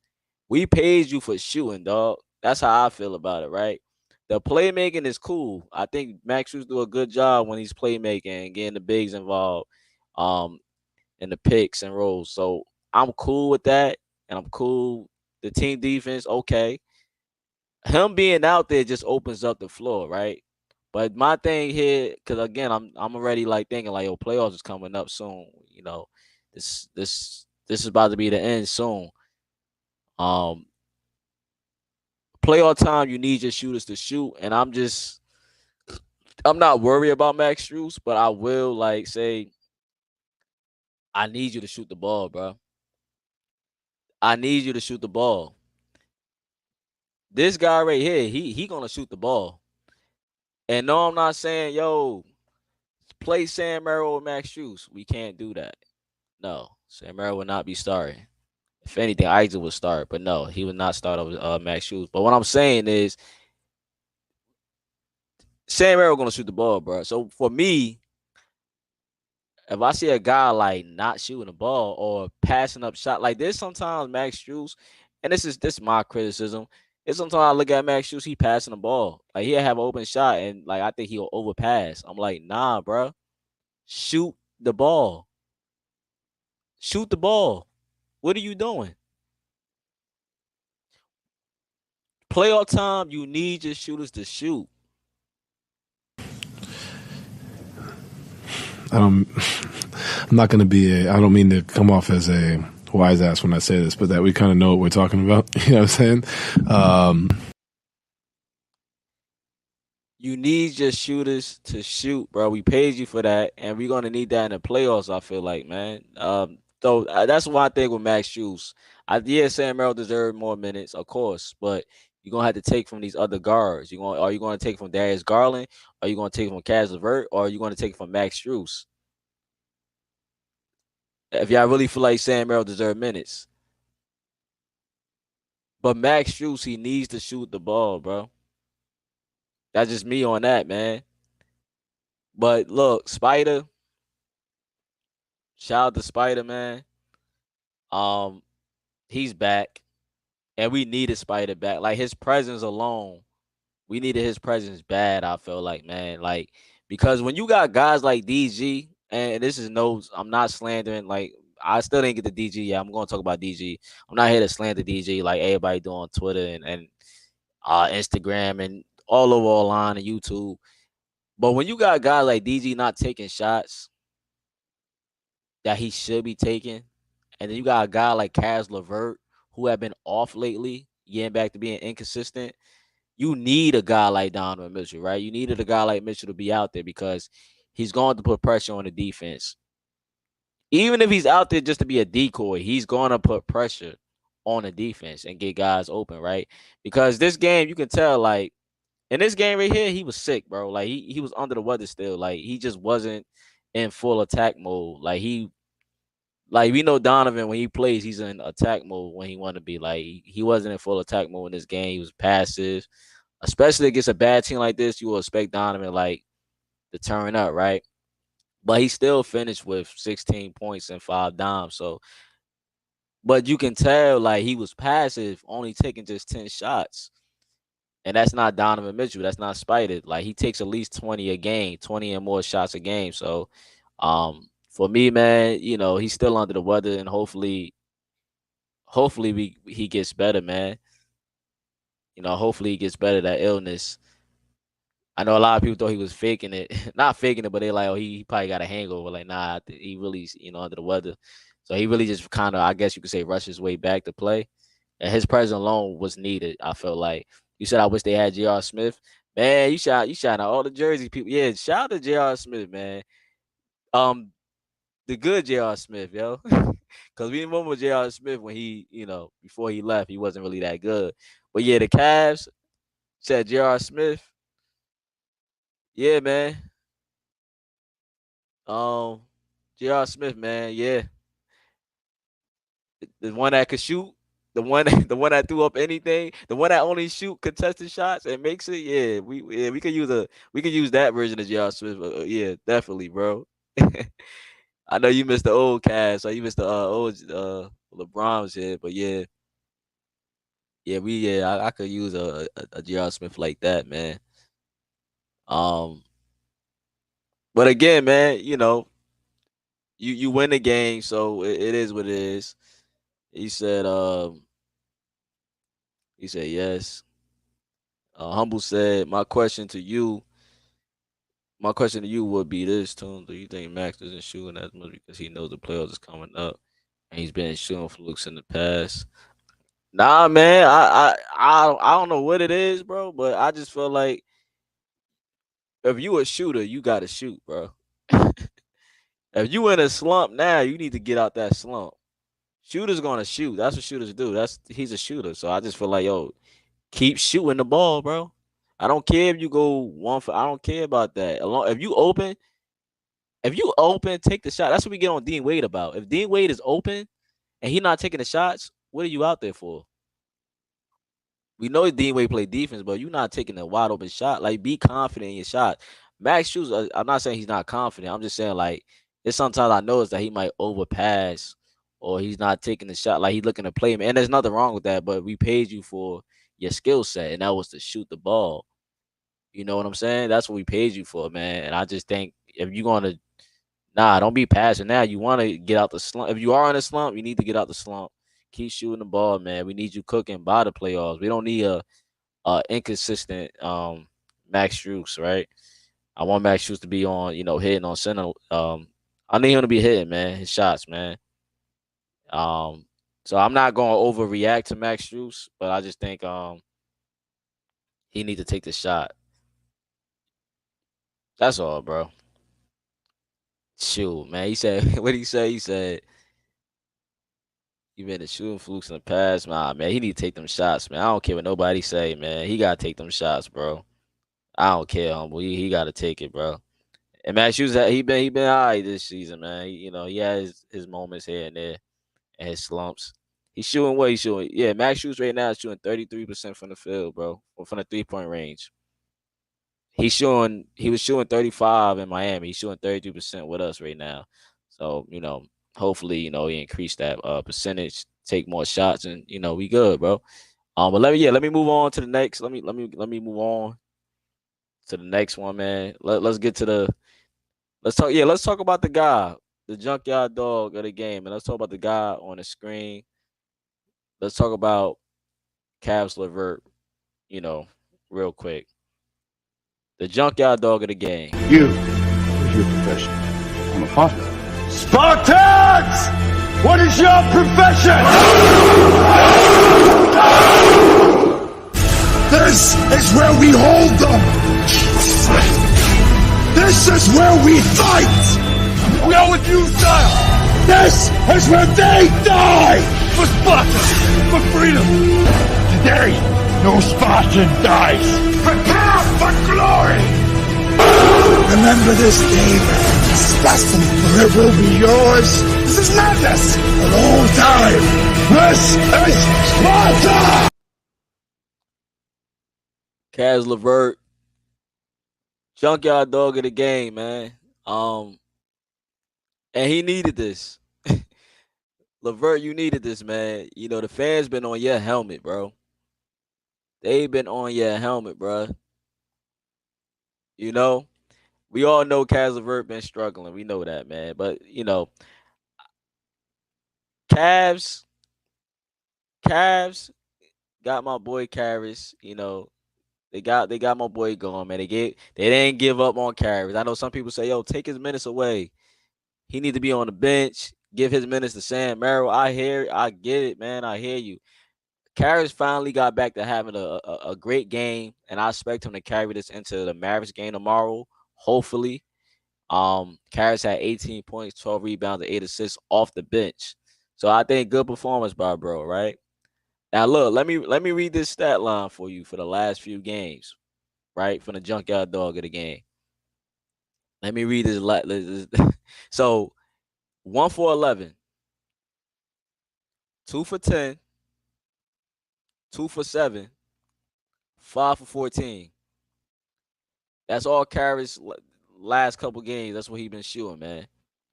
We paid you for shooting, dog. That's how I feel about it, right? The playmaking is cool. I think Max Strus do a good job when he's playmaking and getting the bigs involved, in the picks and rolls. So I'm cool with that, and I'm cool. The team defense, okay. Him being out there just opens up the floor, right? But my thing here, because again, I'm already like thinking like, yo, playoffs is coming up soon. This is about to be the end soon. Playoff time, you need your shooters to shoot, and I'm not worried about Max Strus, but I will like say, I need you to shoot the ball, bro. I need you to shoot the ball. This guy right here, he gonna shoot the ball. And no, I'm not saying, yo, play Sam Merrill or Max Strus. We can't do that. No, Sam Merrill will not be starting. If anything, Isaac would start, but no, he would not start over Max Strus. But what I'm saying is, Sam Merrill gonna shoot the ball, bro. So for me, if I see a guy like not shooting the ball or passing up shot, like there's sometimes Max Strus, and this is my criticism. It's sometimes I look at Max Strus, he passing the ball. Like he'll have an open shot and like I think he'll overpass. I'm like, nah, bro. Shoot the ball. Shoot the ball. What are you doing? Playoff time, you need your shooters to shoot. I'm not going to be I don't mean to come off as a wise ass when I say this, but that we kind of know what we're talking about. You know what I'm saying? You need your shooters to shoot, bro. We paid you for that, and we're gonna need that in the playoffs. I feel like, man. So that's one thing with Max Strus. Yeah, Sam Merrill deserved more minutes, of course, but you're gonna have to take from these other guards. Are you gonna take from Darius Garland? Are you gonna take from Caris LeVert? Or are you gonna take from Max Strus? If y'all really feel like Sam Merrill deserved minutes, but Max Strus, he needs to shoot the ball, bro. That's just me on that, man. But look, Spida, shout out to Spida, man. Um, he's back, and we needed Spida back. Like his presence alone, we needed his presence bad. I feel like, man, like because when you got guys like DG, and this is no, I'm not slandering. Like I still didn't get the DG. Yeah, I'm gonna talk about DG. I'm not here to slander DG like everybody do on Twitter and Instagram and all over online and YouTube. But when you got guys like DG not taking shots that he should be taking, and then you got a guy like Caris LeVert who have been off lately, getting back to being inconsistent. You need a guy like Donovan Mitchell, right? You needed a guy like Mitchell to be out there because he's going to put pressure on the defense. Even if he's out there just to be a decoy, he's going to put pressure on the defense and get guys open, right? Because this game, you can tell, like, in this game right here, he was sick, bro. Like, he was under the weather still. Like, he just wasn't in full attack mode. Like we know Donovan when he plays, he's in attack mode when he want to be. Like he wasn't in full attack mode in this game. He was passive, especially against a bad team like this. You will expect Donovan like to turn up, right? But he still finished with 16 points and 5 dimes. So, but you can tell like he was passive, only taking just 10 shots, and that's not Donovan Mitchell. That's not Spida. Like he takes at least 20 a game, 20 and more shots a game. So, for me, man, he's still under the weather, and hopefully he gets better, man. Hopefully he gets better, that illness. I know a lot of people thought he was faking it. Not faking it, but they like, oh, he probably got a hangover. Like, nah, he really, under the weather. So he really just kind of, I guess you could say, rushed his way back to play. And his presence alone was needed, I felt like. You said I wish they had J.R. Smith. Man, you shout out all the Jersey people. Yeah, shout out to J.R. Smith, man. The good J.R. Smith, yo. Because we remember J.R. Smith when he, before he left, he wasn't really that good. But yeah, the Cavs said J.R. Smith. Yeah, man. J.R. Smith, man, yeah. The one that could shoot, the one that threw up anything, the one that only shoot contested shots and makes it. Yeah, we could use that version of J.R. Smith. Yeah, definitely, bro. I know you missed the old Cavs, so you missed the old LeBron's here, but yeah, I could use a J.R. Smith like that, man. But again, man, you win the game, so it is what it is. He said yes. Humble said, my question to you would be this, Tune. Do you think Max isn't shooting as much because he knows the playoffs is coming up and he's been shooting flukes in the past? Nah, man, I don't know what it is, bro, but I just feel like if you a shooter, you gotta shoot, bro. If you in a slump now, you need to get out that slump. Shooters gonna shoot. That's what shooters do. He's a shooter. So I just feel like, yo, keep shooting the ball, bro. I don't care if you go 1 for. I don't care about that. If you open, take the shot. That's what we get on Dean Wade about. If Dean Wade is open and he not taking the shots, what are you out there for? We know Dean Wade play defense, but you're not taking a wide open shot. Like, be confident in your shot. Max Strus, I'm not saying he's not confident. I'm just saying, like, it's sometimes I notice that he might overpass or he's not taking the shot. Like, he's looking to play him. And there's nothing wrong with that, but we paid you for your skill set, and that was to shoot the ball. You know what I'm saying? That's what we paid you for, man. And I just think if you're going to, don't be passing now. You want to get out the slump. If you are in a slump, you need to get out the slump. Keep shooting the ball, man. We need you cooking by the playoffs. We don't need a inconsistent Max Strus, right? I want Max Strus to be on, hitting on center. I need him to be hitting, man, his shots, man. So I'm not going to overreact to Max Strus, but I just think he need to take the shot. That's all, bro. Shoot, man. He said, what did he say? He said, you been the shooting flukes in the past. Nah, man, he need to take them shots, man. I don't care what nobody say, man. He got to take them shots, bro. I don't care, humble. He got to take it, bro. And Max Strus, he been all right this season, man. He had his moments here and there and his slumps. He's shooting what he's shooting. Yeah, Max Strus right now is shooting 33% from the field, bro, or from the 3-point range. He was shooting 35 in Miami. He's shooting 32% with us right now. So, hopefully, he increased that percentage, take more shots, and we good, bro. But let me move on to the next. Let me move on to the next one, man. Let's get to let's talk about the guy, the junkyard dog of the game, and let's talk about the guy on the screen. Let's talk about Caris LeVert, real quick. The junkyard dog of the game. What's your profession? I'm a partner. Spartans! What is your profession? This is where we hold them! This is where we fight! We are with you, style! This is where they die! For Sparta! For freedom! Today, no Spartan dies! Prepare for glory! Remember this day, this destiny, for it will be yours. This is madness! For the whole time! This is Sparta! Caris LeVert, junkyard dog of the game, man. And he needed this. LeVert, you needed this, man. The fans been on your helmet, bro. They been on your helmet, bro. We all know Caris LeVert been struggling. We know that, man. But Cavs got my boy Caris. They got my boy going, man. They didn't give up on Caris. I know some people say, yo, take his minutes away. He need to be on the bench. Give his minutes to Sam Merrill. I get it, man. I hear you. Caris finally got back to having a great game, and I expect him to carry this into the Mavericks game tomorrow, hopefully. Caris had 18 points, 12 rebounds, and 8 assists off the bench. So I think good performance by bro, right? Now look, let me read this stat line for you for the last few games, right? From the junkyard dog of the game. Let me read this. So 1 for 11, 2 for 10, 2 for 7, 5 for 14. That's all Caris last couple games. That's what he's been shooting, man.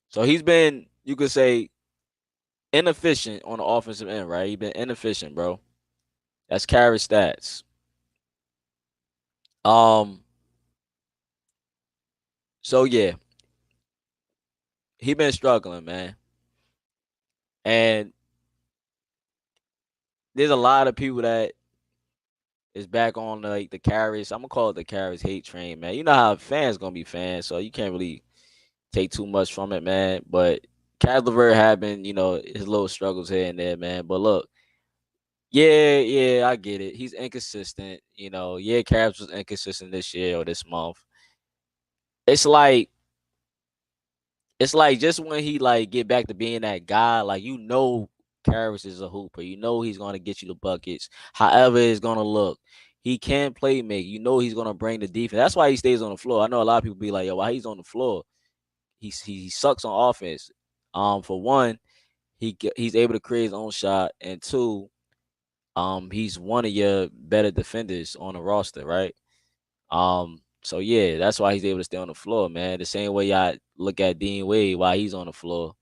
So he's been, you could say, inefficient on the offensive end, right? He's been inefficient, bro. That's Caris stats. So yeah, he been struggling, man. And there's a lot of people that is back on the Caris. I'm gonna call it the Caris hate train, man. You know how fans gonna be fans, so you can't really take too much from it, man. But Caris LeVert had been, his little struggles here and there, man. But look, yeah, I get it. He's inconsistent, Caris was inconsistent this year or this month. It's like just when he get back to being that guy, Caris is a hooper. He's gonna get you the buckets, however it's gonna look. He can play make. You know he's gonna bring the defense. That's why he stays on the floor. I know a lot of people be like, yo, why he's on the floor? He sucks on offense. For one, he's able to create his own shot, and two, he's one of your better defenders on the roster, right? So yeah, that's why he's able to stay on the floor, man. The same way y'all look at Dean Wade while he's on the floor.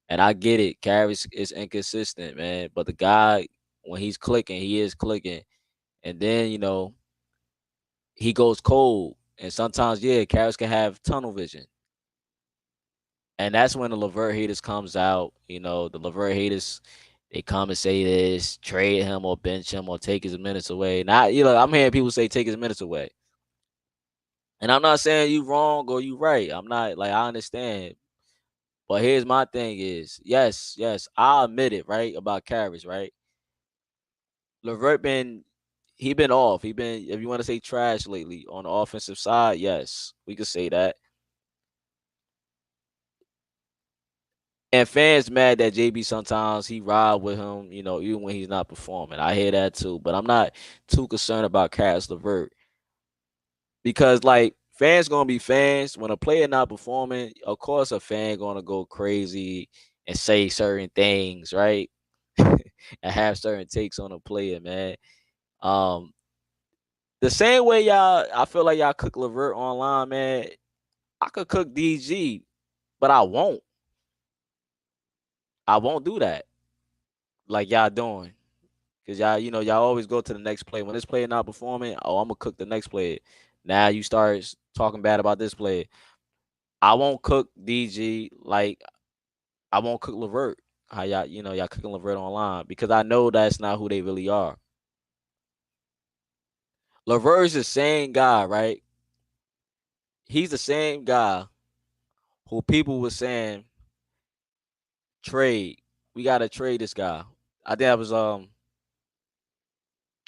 And I get it, Caris is inconsistent, man. But the guy, when he's clicking, he is clicking. And then, he goes cold. And sometimes, yeah, Caris can have tunnel vision. And that's when the LeVert haters comes out. The LeVert haters, they come and say this, trade him or bench him or take his minutes away. Now, I'm hearing people say take his minutes away. And I'm not saying you wrong or you right. I'm not, I understand. But here's my thing is, yes, I admit it, right, about Caris, right? LeVert been off. He been, if you want to say trash lately on the offensive side, yes, we could say that. And fans mad that JB sometimes he ride with him, even when he's not performing. I hear that too, but I'm not too concerned about Caris LeVert because fans gonna be fans. When a player not performing, of course a fan gonna go crazy and say certain things, right? And have certain takes on a player, man. The same way I feel like y'all cook LeVert online, man. I could cook DG, but I won't. I won't do that like y'all doing. Because y'all always go to the next play. When this player not performing, I'm going to cook the next player. Now you start talking bad about this player. I won't cook DG like I won't cook LeVert. How y'all cooking LeVert online. Because I know that's not who they really are. LeVert is the same guy, right? He's the same guy who people were saying, trade. We got to trade this guy. I think that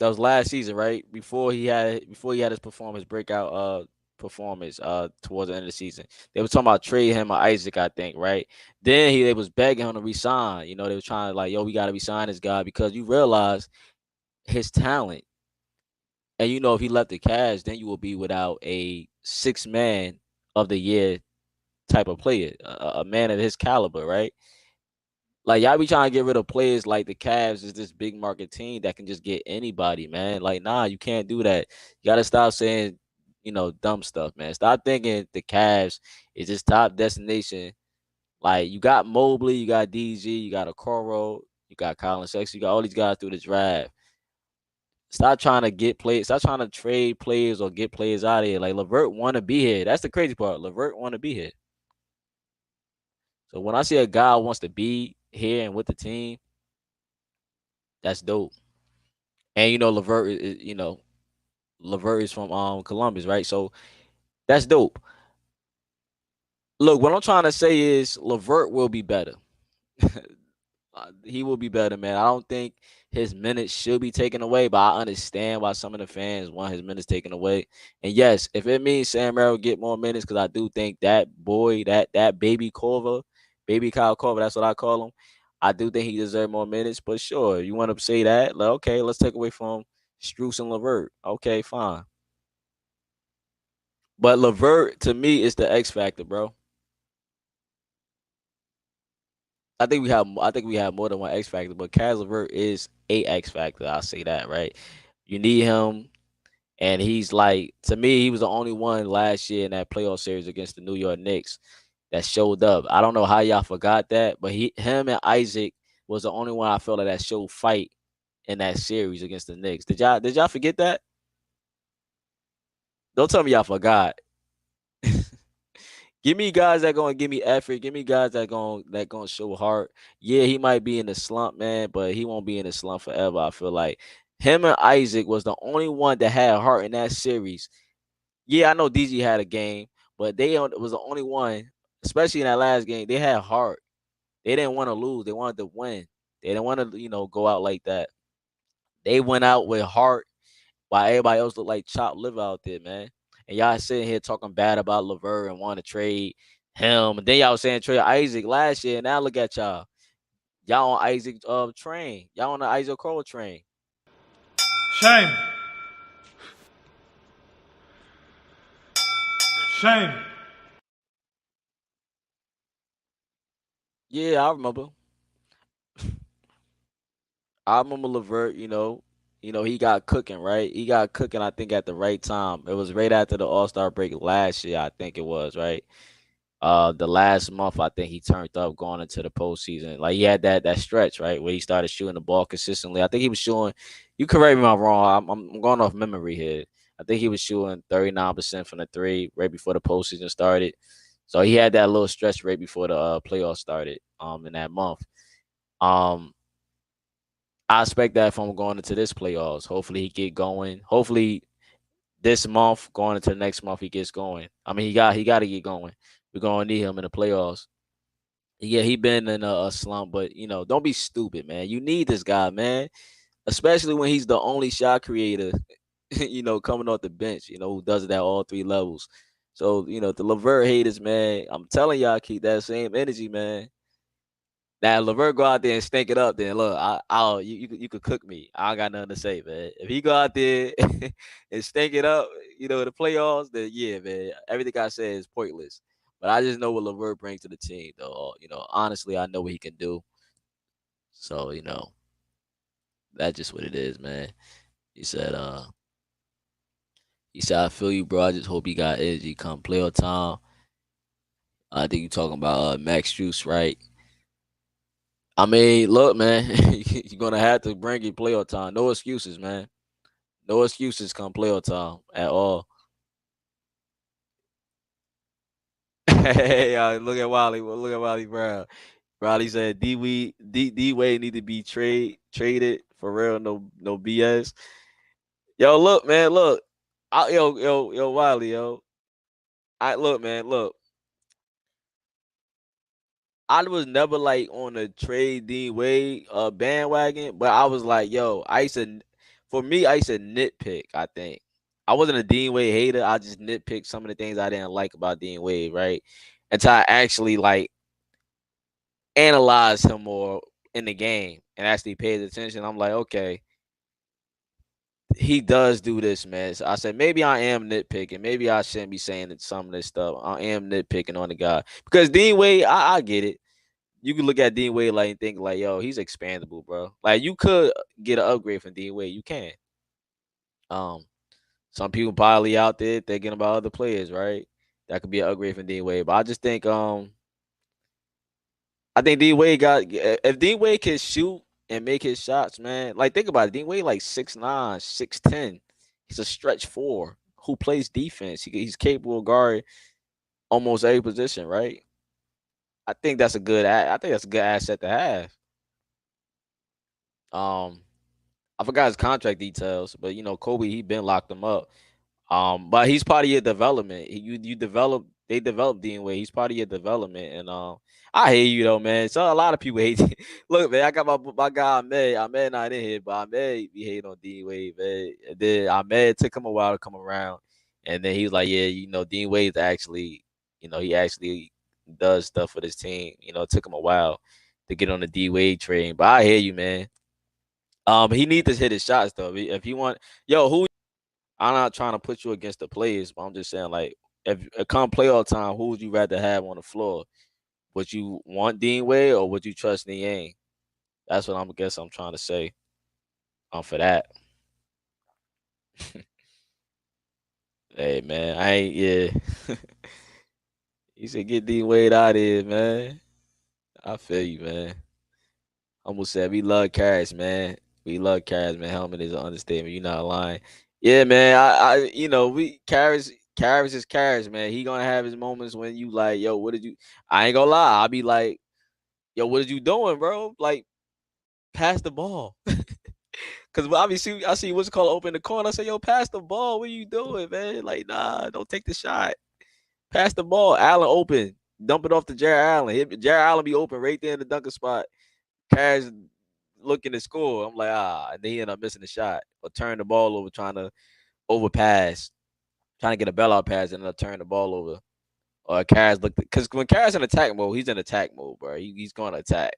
was last season, right? Before he had his breakout performance towards the end of the season. They were talking about trade him or Isaac, I think, right? Then they was begging him to resign. They were trying to yo, we gotta resign this guy because you realize his talent. And if he left the Cavs, then you will be without a 6 man of the year type of player, a man of his caliber, right? Y'all be trying to get rid of players like the Cavs is this big market team that can just get anybody, man. Nah, you can't do that. You gotta stop saying, dumb stuff, man. Stop thinking the Cavs is this top destination. You got Mobley, you got DG, you got Okoro, you got Colin Sexton, you got all these guys through the draft. Stop trying to get players. Stop trying to trade players or get players out of here. LeVert want to be here. That's the crazy part. LeVert want to be here. So when I see a guy wants to be here and with the team, that's dope. And LeVert is LeVert is from Columbus, right? So that's dope. Look, what I'm trying to say is LeVert will be better. He will be better, man. I don't think his minutes should be taken away, but I understand why some of the fans want his minutes taken away. And yes, if it means Sam Merrill get more minutes, because I do think that boy, that baby Kyle Korver, that's what I call him. I do think he deserves more minutes, but sure, you want to say that? Okay, let's take away from Strus and LeVert. Okay, fine. But LeVert, to me, is the X factor, bro. I think we have more than one X factor, but Caris LeVert is a X factor. I'll say that, right? You need him, and he's to me, he was the only one last year in that playoff series against the New York Knicks that showed up. I don't know how y'all forgot that, but him and Isaac was the only one I felt that showed fight in that series against the Knicks. Did y'all forget that? Don't tell me y'all forgot. Give me guys that gonna give me effort. Give me guys that gonna show heart. Yeah, he might be in the slump, man, but he won't be in the slump forever. I feel like him and Isaac was the only one that had heart in that series. Yeah, I know DG had a game, but they was the only one, especially in that last game. They had heart. They didn't want to lose. They wanted to win. They didn't want to, go out like that. They went out with heart, while everybody else looked like chopped liver out there, man. And y'all sitting here talking bad about LeVert and want to trade him. And then y'all was saying trade Isaac last year. Now look at y'all. Y'all on Isaac train. Y'all on the Isaac Cole train. Shame. Shame. Yeah, I remember. I remember LeVert, he got cooking, right? He got cooking, I think, at the right time. It was right after the All-Star break last year, I think it was, right? The last month, I think he turned up going into the postseason. Like, he had that stretch, right, where he started shooting the ball consistently. I think he was shooting, you correct me if I'm wrong, I'm going off memory here. I think he was shooting 39% from the three right before the postseason started. So he had that little stretch right before the playoffs started in that month. I expect that from going into this playoffs. Hopefully he get going. Hopefully this month, going into the next month, he gets going. I mean, he got to get going. We're gonna need him in the playoffs. Yeah, he been in a slump, but don't be stupid, man. You need this guy, man, especially when he's the only shot creator, coming off the bench, who does it at all three levels. So, the LeVert haters, man, I'm telling y'all, keep that same energy, man. Now, LeVert go out there and stink it up, then look, you could cook me. I don't got nothing to say, man. If he go out there and stink it up, the playoffs, then yeah, man, everything I say is pointless. But I just know what LeVert brings to the team, though. Honestly, I know what he can do. So, that's just what it is, man. He said, I feel you, bro. I just hope he got energy come playoff time. I think you talking about Max Strus, right? I mean, look, man, you're gonna have to bring your playoff time. No excuses, man. No excuses come playoff time at all. Hey, look at Wiley. Look at Wiley Brown. Riley said D Wade need to be traded for real. No BS. Yo, look, man, look. Yo, Wiley, yo. I look, man, look. I was never like on the trade D Wade bandwagon, but I was like, yo, I used to nitpick, I think. I wasn't a Dean Wade hater. I just nitpicked some of the things I didn't like about Dean Wade, right? Until I actually like analyze him more in the game and actually paid attention. I'm like, okay, he does do this, man. So I said, maybe I am nitpicking. Maybe I shouldn't be saying some of this stuff. I am nitpicking on the guy. Because Dean Wade, I get it. You can look at Dean Wade like and think like, yo, he's expandable, bro. Like you could get an upgrade from Dean Wade. You can. Some people probably out there thinking about other players, right? That could be an upgrade from Dean Wade. But I just think I think Dean Wade if Dean Wade can shoot and make his shots, man. Like think about it. Dean Wade like 6'9", 6'10". He's a stretch four who plays defense. He's capable of guarding almost every position, right? I think that's a good asset to have. I forgot his contract details, but Kobe, he been locked him up. But he's part of your development. They develop Dean Wade. He's part of your development, and I hate you though, man. So a lot of people hate. Look, man, I got my guy Ahmed not in here, but Ahmed be hating on Dean Wade, man. And then Ahmed took him a while to come around, and then he was like, yeah, Dean Wade's actually, he actually does stuff for this team. It took him a while to get on the D Wade train, but I hear you, man. He needs to hit his shots though. If he want, who? I'm not trying to put you against the players, but I'm just saying, like, if it come playoff time, who would you rather have on the floor? Would you want Dean Wade or would you trust Niang? That's what I'm trying to say. For that. Hey man, I ain't He said get Dean Wade out of here, man. I feel you, man. Almost said we love Caris, man. We love Caris, man. Helmet is an understatement. You're not lying. Yeah, man. Caris is Caris, man. He gonna have his moments when you like, yo, what did you? I ain't gonna lie. I'll be like, yo, what are you doing, bro? Like, pass the ball. Cause obviously I see what's called open the corner. I say, yo, pass the ball. What are you doing, man? Like, nah, don't take the shot. Pass the ball. Allen open. Dump it off to Jared Allen. Jared Allen be open right there in the dunker spot. Caris looking to score. I'm like, and then he end up missing the shot or turn the ball over trying to overpass, trying to get a bailout pass and then turn the ball over. Or Caris looked because when Caris in attack mode, he's in attack mode, bro. He's going to attack.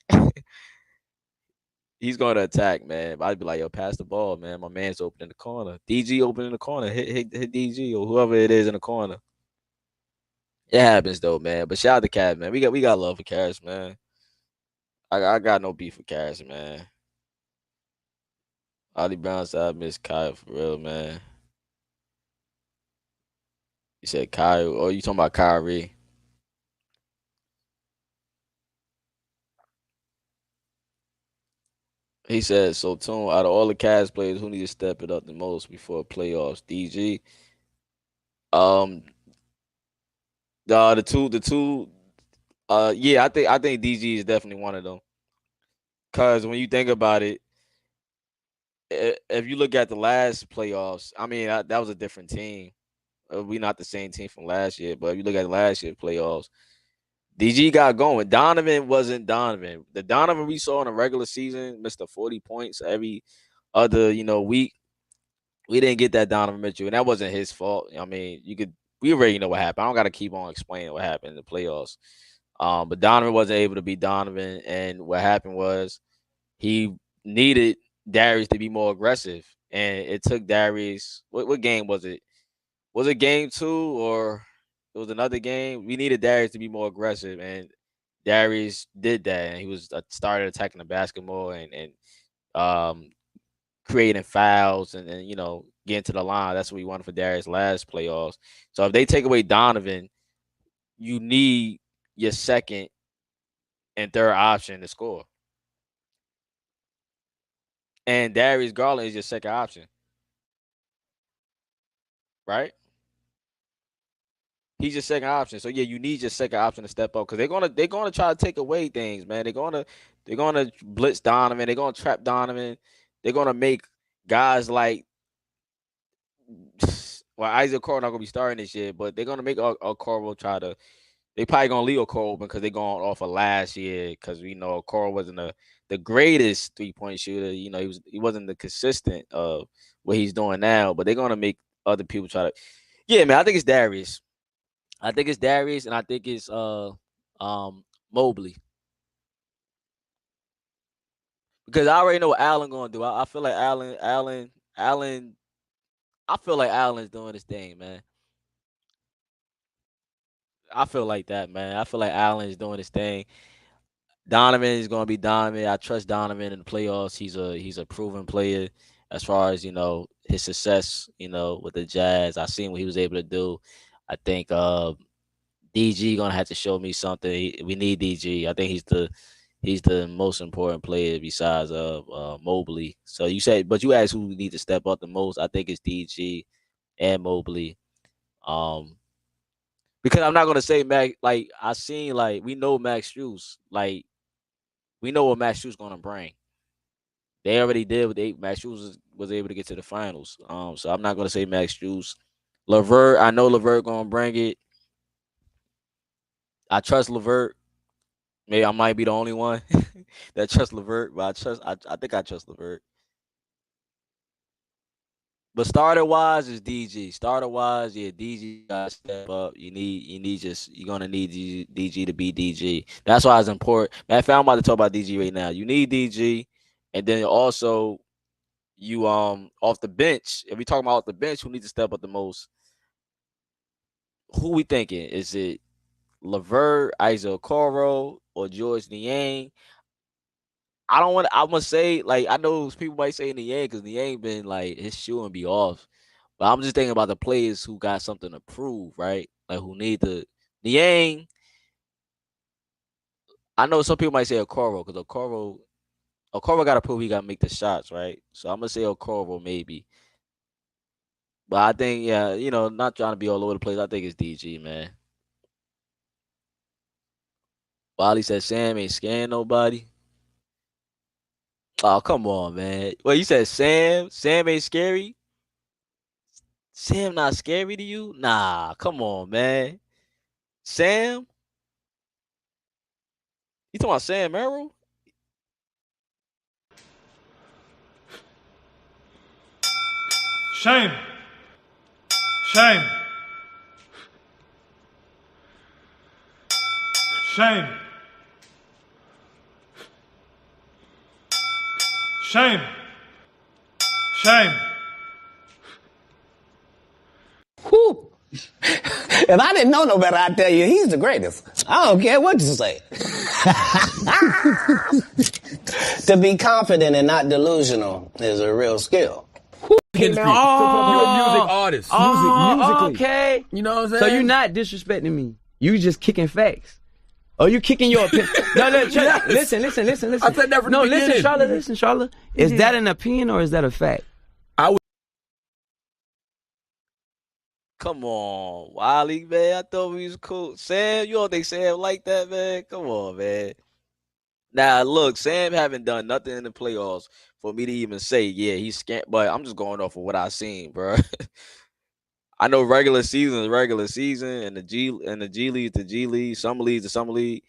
He's going to attack, man. But I'd be like, yo, pass the ball, man. My man's open in the corner. DG open in the corner. Hit DG or whoever it is in the corner. It happens though, man. But shout out to Caris, man. We got love for Caris, man. I got no beef with Caris, man. Ollie Brown said I miss Kyle for real, man. You said Kyle, or you talking about Kyrie? He said, so Tune, out of all the Cavs players, who need to step it up the most before playoffs? DG. Um, the two. Yeah, I think DG is definitely one of them. Cause when you think about it, if you look at the last playoffs, I mean that was a different team. We not the same team from last year, but if you look at last year's playoffs, DG got going. Donovan wasn't Donovan. The Donovan we saw in the regular season, missed 40 points every other week. We didn't get that Donovan Mitchell, and that wasn't his fault. I mean, we already know what happened. I don't got to keep on explaining what happened in the playoffs. But Donovan wasn't able to be Donovan, and what happened was he needed Darius to be more aggressive, and it took Darius. What game was it? Was it game 2 or it was another game? We needed Darius to be more aggressive, and Darius did that, and he was started attacking the basketball and um creating fouls and getting to the line. That's what we wanted for Darius last playoffs. So if they take away Donovan, you need your second and third option to score. And Darius Garland is your second option, right? He's your second option. So yeah, you need your second option to step up because they're gonna try to take away things, man. They're gonna blitz Donovan. They're gonna trap Donovan. They're gonna make guys like Isaac Okoro not gonna be starting this year, but they're gonna make Okoro try to. They probably gonna leave Okoro open because they're going off of last year because we know Okoro wasn't the greatest 3-point shooter. He wasn't the consistent of what he's doing now, but they're gonna make other people try to. Yeah, man, I think it's Darius. I think it's Darius, and I think it's Mobley. Because I already know what Allen gonna do. I feel like Allen. I feel like Allen's doing his thing, man. I feel like that, man. I feel like Allen is doing his thing. Donovan is gonna be Donovan. I trust Donovan in the playoffs. He's a proven player as far as his success. With the Jazz, I seen what he was able to do. I think DG gonna have to show me something. We need DG. I think he's the most important player besides Mobley. So but you asked who needs to step up the most. I think it's DG and Mobley. Because I'm not gonna say Max. Like I seen, we know Max Strus. Like we know what Max Strus gonna bring. They already did what Max Strus was able to get to the finals. So I'm not gonna say Max Strus. LeVert, I know LeVert gonna bring it. I trust LeVert. Maybe I might be the only one that trusts LeVert, but I think I trust LeVert. But starter wise is DG. Starter wise, yeah, DG got to step up. You're gonna need DG to be DG. That's why it's important. Man, I'm about to talk about DG right now. You need DG, and then also you off the bench. If we talking about off the bench, who needs to step up the most? Who we thinking? Is it LeVert, Isaac Okoro, or George Niang? I'm gonna say, I know people might say Niang because Niang been his shooting be off. But I'm just thinking about the players who got something to prove, right? Like who need to Niang. I know some people might say Okoro because Okoro gotta prove he gotta make the shots, right? So I'm gonna say Okoro maybe. But I think, yeah, not trying to be all over the place. I think it's DG, man. Wally said Sam ain't scaring nobody. Oh, come on, man. Well, you said Sam? Sam ain't scary? Sam not scary to you? Nah, come on, man. Sam? You talking about Sam Merrill? Shame. Shame. Shame. Shame. Shame. Whew. If I didn't know no better, I'd tell you he's the greatest. I don't care what you say. To be confident and not delusional is a real skill. You're a music artist. Musically. Okay. You know what I'm saying? So you're not disrespecting me. You just kicking facts. Or you kicking your opinion. No, listen. I said that from the beginning. Listen, Charlotte. Is that an opinion or is that a fact? Come on, Wiley, man. I thought we was cool. Sam, you don't think Sam like that, man? Come on, man. Now, look, Sam haven't done nothing in the playoffs for me to even say, yeah, he's scant. But I'm just going off of what I seen, bro. I know regular season is regular season, and the G League to G League, summer league to summer league.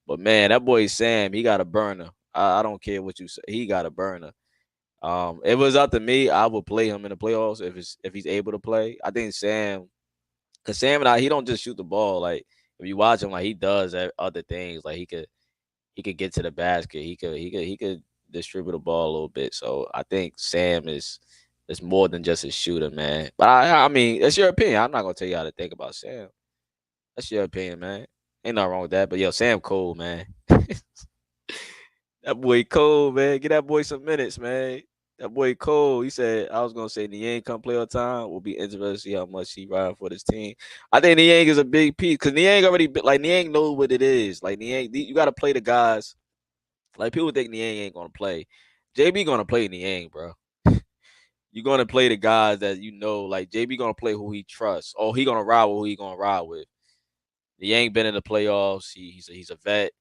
But man, that boy Sam, he got a burner. I don't care what you say, he got a burner. If it was up to me, I would play him in the playoffs if he's able to play. I think Sam, because Sam and he don't just shoot the ball. Like if you watch him, like he does other things. Like he could get to the basket. He could distribute the ball a little bit. So I think Sam is more than just a shooter, man. But I mean, that's your opinion. I'm not gonna tell you how to think about Sam. That's your opinion, man. Ain't nothing wrong with that. But yo, Sam cold, man. That boy cold, man. Get that boy some minutes, man. That boy cold. He said, I was gonna say Niang come play all time. We'll be interested to see how much he riding for this team. I think Niang is a big piece because Niang already Niang knows what it is. Like Niang, you gotta play the guys. Like people think Niang ain't gonna play. JB gonna play Niang, bro. You're gonna play the guys that you know, like JB gonna play who he trusts. Or he gonna ride with who he gonna ride with. Niang been in the playoffs. He's a vet.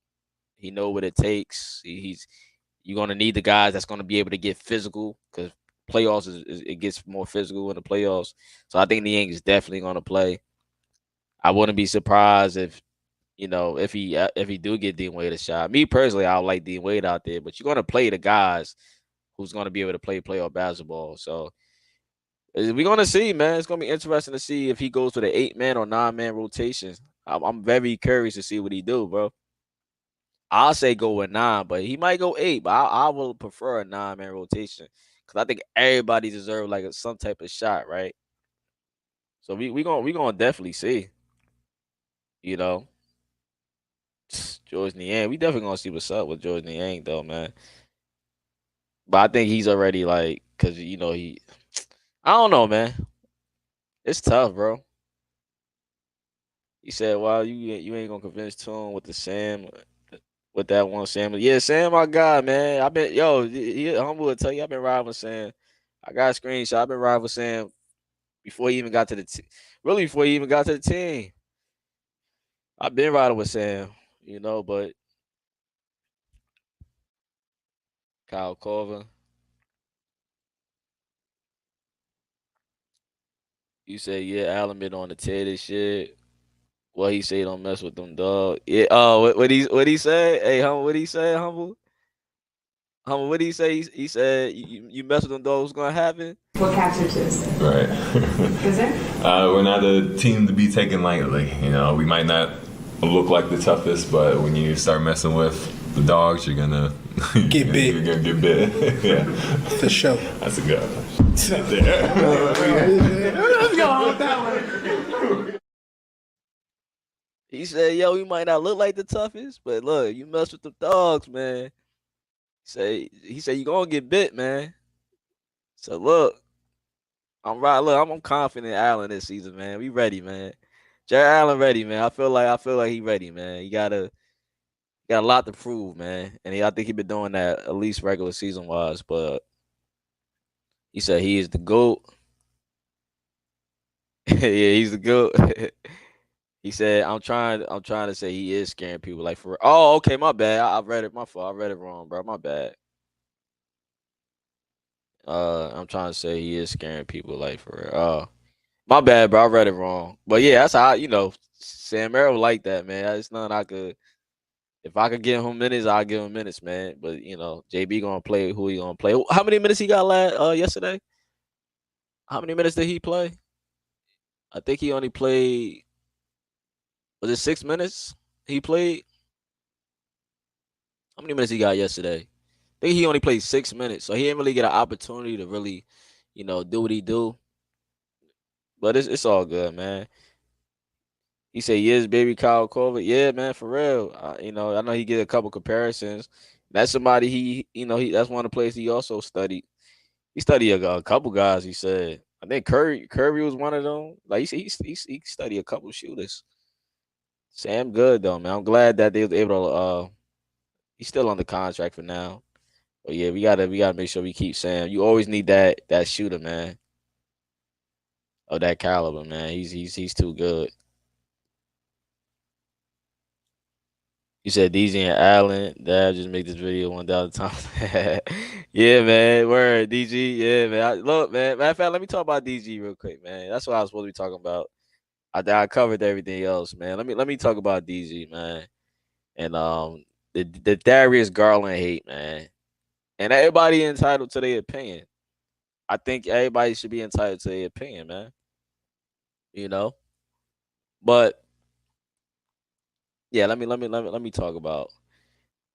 He know what it takes. You're gonna need the guys that's gonna be able to get physical because playoffs it gets more physical in the playoffs. So I think Niang is definitely gonna play. I wouldn't be surprised if he do get Dean Wade a shot. Me personally, I would like Dean Wade out there, but you're gonna play the guys who's gonna be able to play playoff basketball. So we're gonna see, man. It's gonna be interesting to see if he goes with an 8-man or 9-man rotation. I'm very curious to see what he do, bro. I'll say go with 9, but he might go 8. But I will prefer a 9-man rotation because I think everybody deserves like some type of shot, right? So we gonna definitely see. You know, George Niang. We definitely gonna see what's up with George Niang, though, man. But I think he's already like, cause I don't know, man. It's tough, bro. He said, "Wow, you ain't gonna convince Tune with the Sam." With that one, Sam. Yeah, Sam, my guy, man. I've been, he humble to tell you, I've been riding with Sam. I got a screenshot. I've been riding with Sam before he even got to the team. Really, before he even got to the team. I've been riding with Sam, but Kyle Corver. You say, yeah, Allen been on the Teddy shit. What he say, don't mess with them, dog. Yeah. Oh, what he say? Hey, Humble, what he say, Humble? Humble, what did he say? He said, you mess with them, dog, what's gonna happen? What catches? Right. Is there? We're not a team to be taken lightly. We might not look like the toughest, but when you start messing with the dogs, you're gonna get bit. You're gonna get bit. Yeah. For sure. That's a good one. Let's go with that one. He said, yo, we might not look like the toughest, but look, you mess with the dogs, man. He said you gonna get bit, man. So look, I'm right. Look, I'm confident in Allen this season, man. We ready, man. Jared Allen ready, man. I feel like he ready, man. He got a lot to prove, man. And I think he been doing that at least regular season wise. But he said he is the GOAT. Yeah, he's the GOAT. He said, I'm trying to say he is scaring people. Like for oh, okay, my bad. I read it. My fault. I read it wrong, bro. My bad. I'm trying to say he is scaring people, like for real. My bad, bro. I read it wrong. But yeah, that's how Sam Merrill like that, man. It's nothing I could. If I could give him minutes, I'll give him minutes, man. But JB gonna play who he gonna play. How many minutes he got yesterday? How many minutes did he play? I think he only played. Was it 6 minutes he played? How many minutes he got yesterday? I think he only played 6 minutes, so he didn't really get an opportunity to really, do what he do. But it's all good, man. He said, "Yes, baby, Kyle Korver." Yeah, man, for real. You know, I know he get a couple comparisons. That's somebody that's one of the places he also studied. He studied a couple guys. He said, I think Curry was one of them. Like he studied a couple shooters. Sam good though, man. I'm glad that they was able to. He's still on the contract for now. But yeah, we gotta make sure we keep Sam. You always need that shooter, man, of that caliber, man. He's too good. You said DZ and Allen. Dad just make this video 1,000 times. Yeah, man. Word, DG. Yeah, man. Look, man. Matter of fact, let me talk about DG real quick, man. That's what I was supposed to be talking about. I covered everything else, man. Let me talk about DG, man. And the Darius Garland hate, man. And everybody entitled to their opinion. I think everybody should be entitled to their opinion, man. You know? But yeah, let me talk about.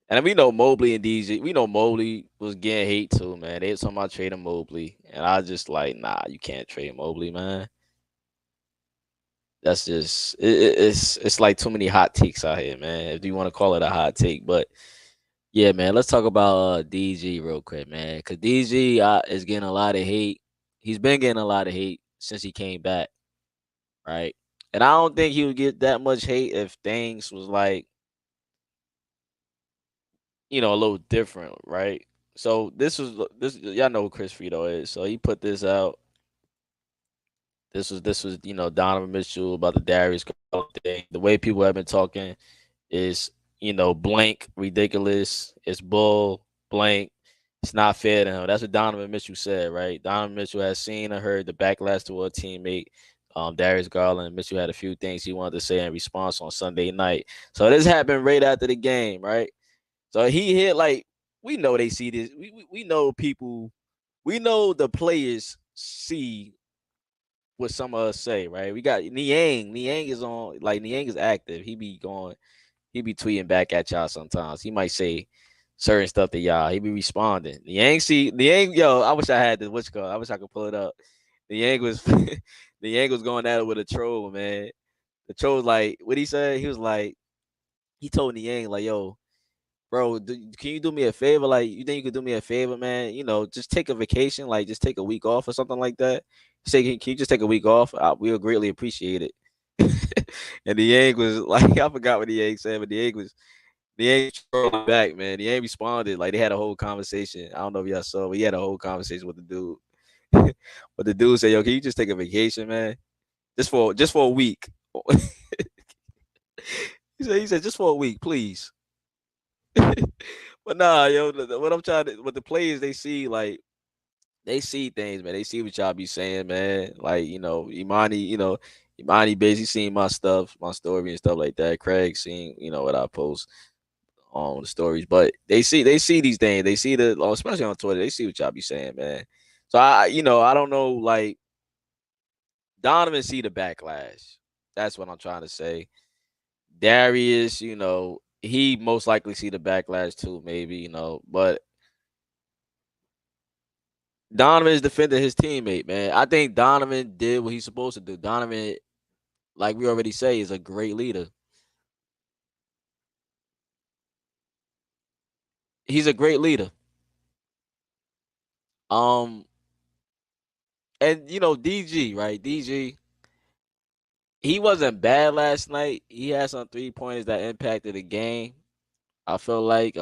And we know Mobley and DG. We know Mobley was getting hate too, man. They was talking about trading Mobley, and I just like, nah, you can't trade Mobley, man. That's just it's like too many hot takes out here, man. If you want to call it a hot take, but yeah, man. Let's talk about DG real quick, man, because DG is getting a lot of hate. He's been getting a lot of hate since he came back, right? And I don't think he would get that much hate if things was like, a little different, right? So this y'all know who Chris Frito is. So he put this out. This was Donovan Mitchell about the Darius Garland thing. The way people have been talking is blank, ridiculous. It's bull, blank. It's not fair to him. That's what Donovan Mitchell said, right? Donovan Mitchell has seen and heard the backlash toward a teammate, Darius Garland. Mitchell had a few things he wanted to say in response on Sunday night. So this happened right after the game, right? So he hit like we know they see this. We know people. We know the players see what some of us say, right? We got Niang. Niang is on, like, Niang is active. He be tweeting back at y'all sometimes. He might say certain stuff to y'all. He be responding. Niang, yo, I wish I had this. What's called? I wish I could pull it up. Niang was Niang was going at it with a troll, man. The troll was like, what he said? He was like, he told Niang, like, yo, bro, can you do me a favor? Like, you think you could do me a favor, man? Just take a vacation, like just take a week off or something like that. Say, can you just take a week off? We'll greatly appreciate it. And the Yang was like, I forgot what the Yang said, but the Yang trolling back, man. The Yang responded, like they had a whole conversation. I don't know if y'all saw, but he had a whole conversation with the dude. But the dude said, yo, can you just take a vacation, man? Just for a week. He said, just for a week, please. But nah, yo, what the players they see, like, they see things, man. They see what y'all be saying, man. Like, Imani basically seen my stuff, my story and stuff like that. Craig seen, what I post on the stories. But they see these things. They see especially on Twitter, they see what y'all be saying, man. So I don't know, like, Donovan see the backlash. That's what I'm trying to say. Darius, he most likely see the backlash too, maybe, but Donovan is defending his teammate, man. I think Donovan did what he's supposed to do. Donovan, like we already say, is a great leader. He's a great leader. And DG, right? DG, he wasn't bad last night. He had some 3-pointers that impacted the game. I feel like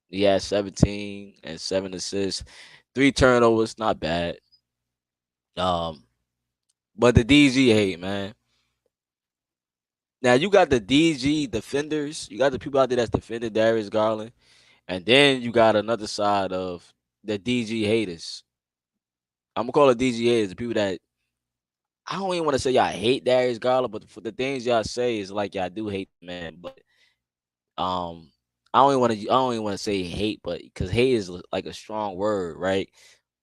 he had 17 and 7 assists, 3 turnovers, not bad. But the DG hate, man. Now you got the DG defenders. You got the people out there that's defending Darius Garland, and then you got another side of the DG haters. I'm gonna call it DG haters, the people that I don't even want to say y'all hate Darius Garland, but for the things y'all say is like y'all do hate the man. But I don't even want to say hate, but because hate is like a strong word, right?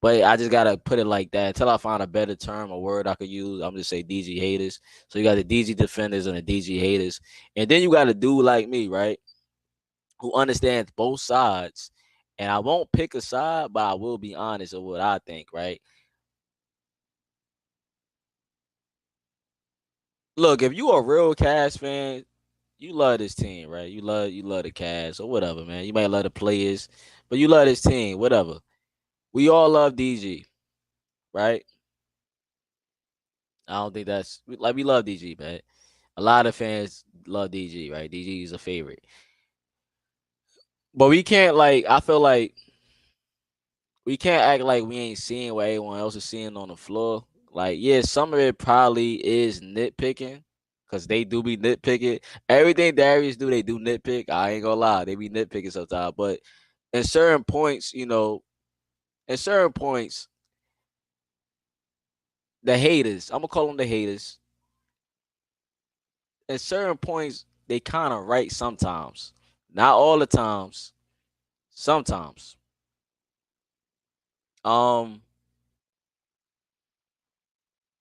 But I just gotta put it like that until I find a better term, a word I could use. I'm just say DG haters. So you got the DG defenders and the DG haters, and then you got a dude like me, right, who understands both sides. And I won't pick a side, but I will be honest of what I think, right? Look, if you a real Cavs fan, you love this team, right? You love the Cavs or whatever, man. You might love the players, but you love this team, whatever. We all love DG, right? I don't think that's like we love DG, man. A lot of fans love DG, right? DG is a favorite. But we can't like I feel like we can't act like we ain't seeing what everyone else is seeing on the floor. Like, yeah, some of it probably is nitpicking. Cause they do be nitpicking. Everything Darius do, they do nitpick. I ain't gonna lie. They be nitpicking sometimes. But in certain points, in certain points, the haters, I'm gonna call them the haters. At certain points, they kind of right sometimes. Not all the times. Sometimes. Um,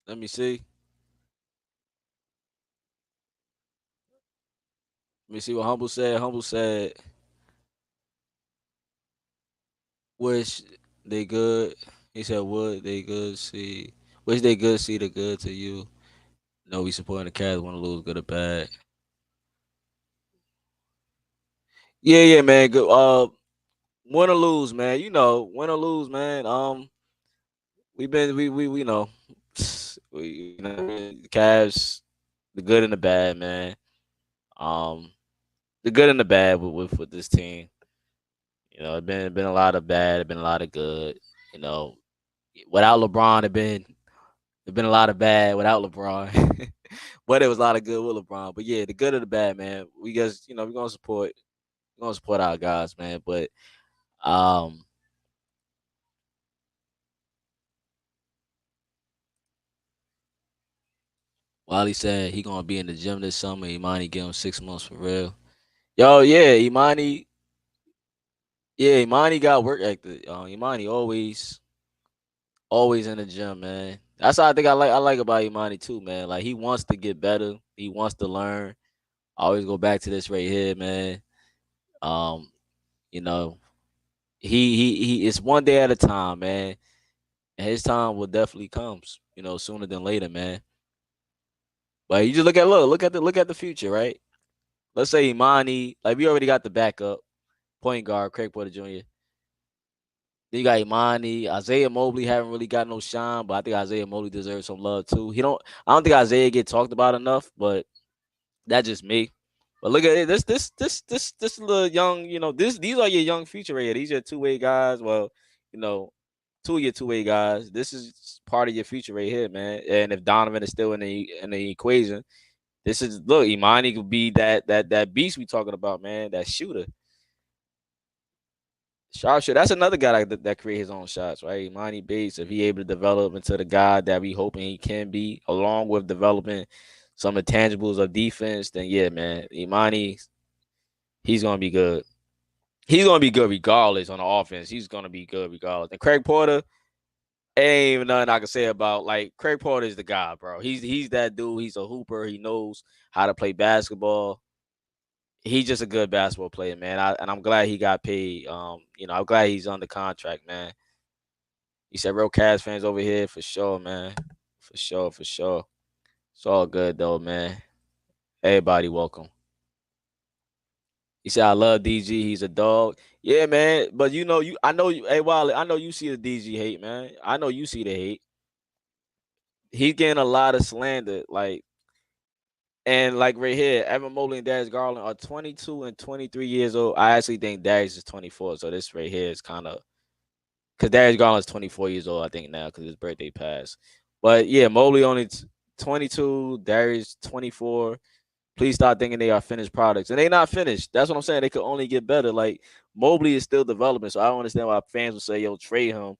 Let me see. Let me see what Humble said. Humble said, wish they good. He said, would they good see? Wish they good see the good to you. No, we supporting the Cavs. Want to lose, good or bad. Yeah, yeah, man. Good. Win or lose, man. Win or lose, man. We've been we know, the Cavs, the good and the bad, man. Um, the good and the bad with this team. It been a lot of bad, it been a lot of good. You know, without LeBron, it been a lot of bad without LeBron, but it was a lot of good with LeBron. But yeah, the good and the bad, man. We just we're gonna support our guys, man. But um, Wally said he gonna be in the gym this summer. Imani give him 6 months for real. Yo, yeah, Imani. Yeah, Imani got work ethic. Imani always in the gym, man. That's how I like about Imani too, man. Like he wants to get better. He wants to learn. I always go back to this right here, man. Um, you know, he it's one day at a time, man. And his time will definitely comes, sooner than later, man. But you just look at the future, right? Let's say Imani, like we already got the backup point guard, Craig Porter Jr. Then you got Imani, Isaiah Mobley haven't really got no shine, but I think Isaiah Mobley deserves some love too. I don't think Isaiah get talked about enough, but that's just me. But look at it. This little young, these are your young future right here. These are two-way guys. Well, you know, two of your two-way guys. This is part of your future right here, man. And if Donovan is still in the equation, this is look, Imani could be that beast we talking about, man. That shooter. Sharpshooter. That's another guy that create his own shots, right? Imani Bates, if he able to develop into the guy that we hoping he can be, along with developing some intangibles of defense, then yeah, man, Imani, he's gonna be good. He's gonna be good regardless on the offense. He's gonna be good regardless. And Craig Porter, ain't even nothing I can say about like Craig Porter is the guy, bro. He's that dude. He's a hooper. He knows how to play basketball. He's just a good basketball player, man. And I'm glad he got paid. I'm glad he's on the contract, man. He said real Cavs fans over here for sure, man. For sure, for sure. It's all good though, man. Everybody welcome. He said I love DG. He's a dog. Yeah, man. But I know you. Hey, Wiley, I know you see the DG hate, man. I know you see the hate. He's getting a lot of slander, and like right here, Evan Mobley and Darius Garland are 22 and 23 years old. I actually think Darius is 24, so this right here is kind of because Darius Garland is 24 years old, I think now because his birthday passed. But yeah, Mobley only 22, Darius 24. Please stop thinking they are finished products, and they not finished. That's what I'm saying. They could only get better. Like Mobley is still developing, so I don't understand why fans will say, "Yo, trade him,"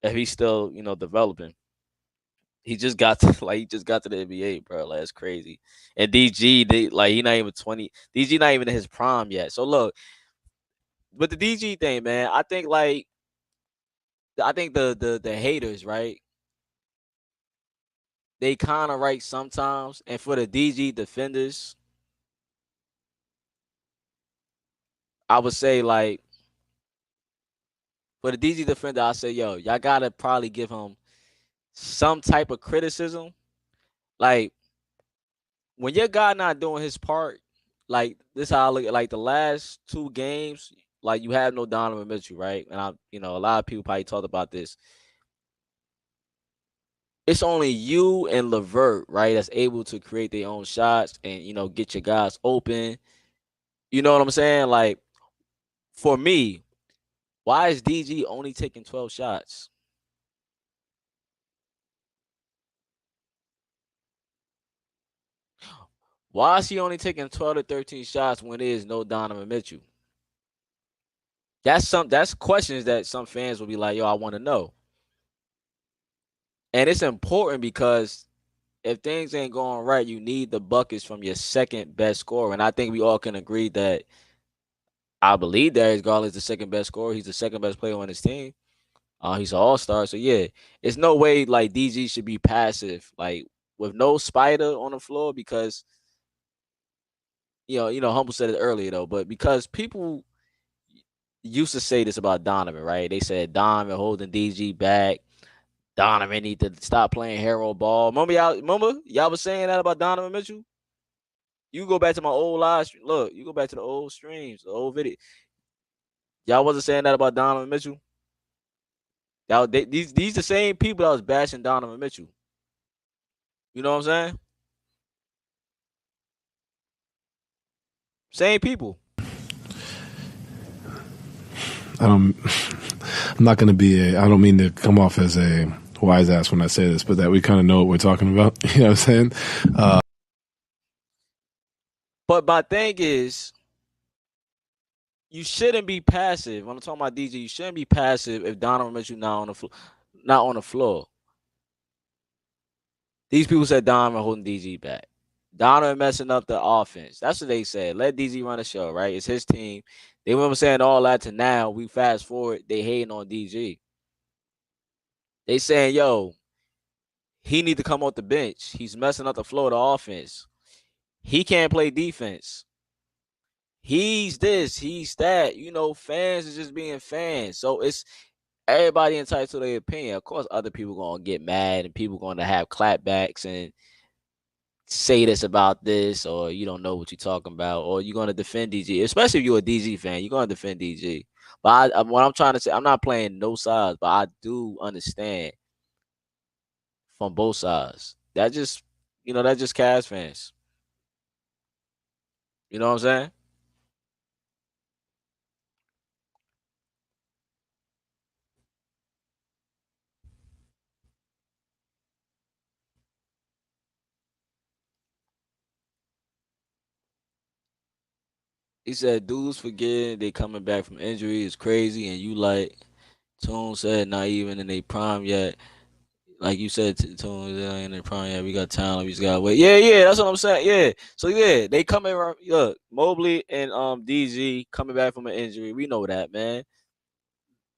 if he's still developing. He just got to the NBA, bro. Like, that's crazy. And DG, he not even 20. DG not even in his prime yet. So look, but the DG thing, man, I think the haters, right? They kind of right sometimes. And for the DG defenders, I would say like for the DG defender, I say, yo, y'all gotta probably give him some type of criticism. Like when your guy not doing his part, like this how I look at like the last 2 games, like you have no Donovan Mitchell, right? And a lot of people probably talked about this. It's only you and LeVert, right, that's able to create their own shots and get your guys open. You know what I'm saying? Like for me, why is DG only taking 12 shots? Why is he only taking 12 to 13 shots when there is no Donovan Mitchell? That's questions that some fans will be like, yo, I want to know. And it's important because if things ain't going right, you need the buckets from your second best scorer. And I think we all can agree that I believe Darius Garland is the second best scorer. He's the second best player on his team. He's an all-star. So yeah, it's no way like DG should be passive, like with no Spida on the floor because Humble said it earlier though, but because people used to say this about Donovan, right? They said Donovan holding DG back. Donovan need to stop playing hero ball. Remember y'all was saying that about Donovan Mitchell? You go back to my old live stream. Look, you go back to the old streams, the old video. Y'all wasn't saying that about Donovan Mitchell. Y'all, these the same people that was bashing Donovan Mitchell. You know what I'm saying? Same people. I'm not going to be I don't mean to come off as a wise ass when I say this, but that we kind of know what we're talking about. You know what I'm saying? But my thing is, you shouldn't be passive. When I'm talking about DG, you shouldn't be passive if Donovan Mitchell not on the floor. These people said Donovan holding DG back. Donovan messing up the offense. That's what they said. Let DG run the show, right? It's his team. They were saying all that to now. We fast forward. They hating on DG. They saying, yo, he need to come off the bench. He's messing up the flow of the offense. He can't play defense. He's this, he's that. Fans is just being fans. So it's everybody entitled to their opinion. Of course, other people gonna get mad and people gonna have clapbacks and say this about this, or you don't know what you're talking about, or you're gonna defend DG. Especially if you're a DG fan, you're gonna defend DG. But what I'm trying to say, I'm not playing no sides, but I do understand from both sides. That's just Cavs fans. You know what I'm saying? He said, dudes forgetting they coming back from injury is crazy, and you like Tune said, not even in their prime yet. Like you said, Tune, they ain't in their prime yet. We got talent, we just gotta wait. Yeah, that's what I'm saying. Yeah. So yeah, they coming around. Look, Mobley and DG coming back from an injury. We know that, man.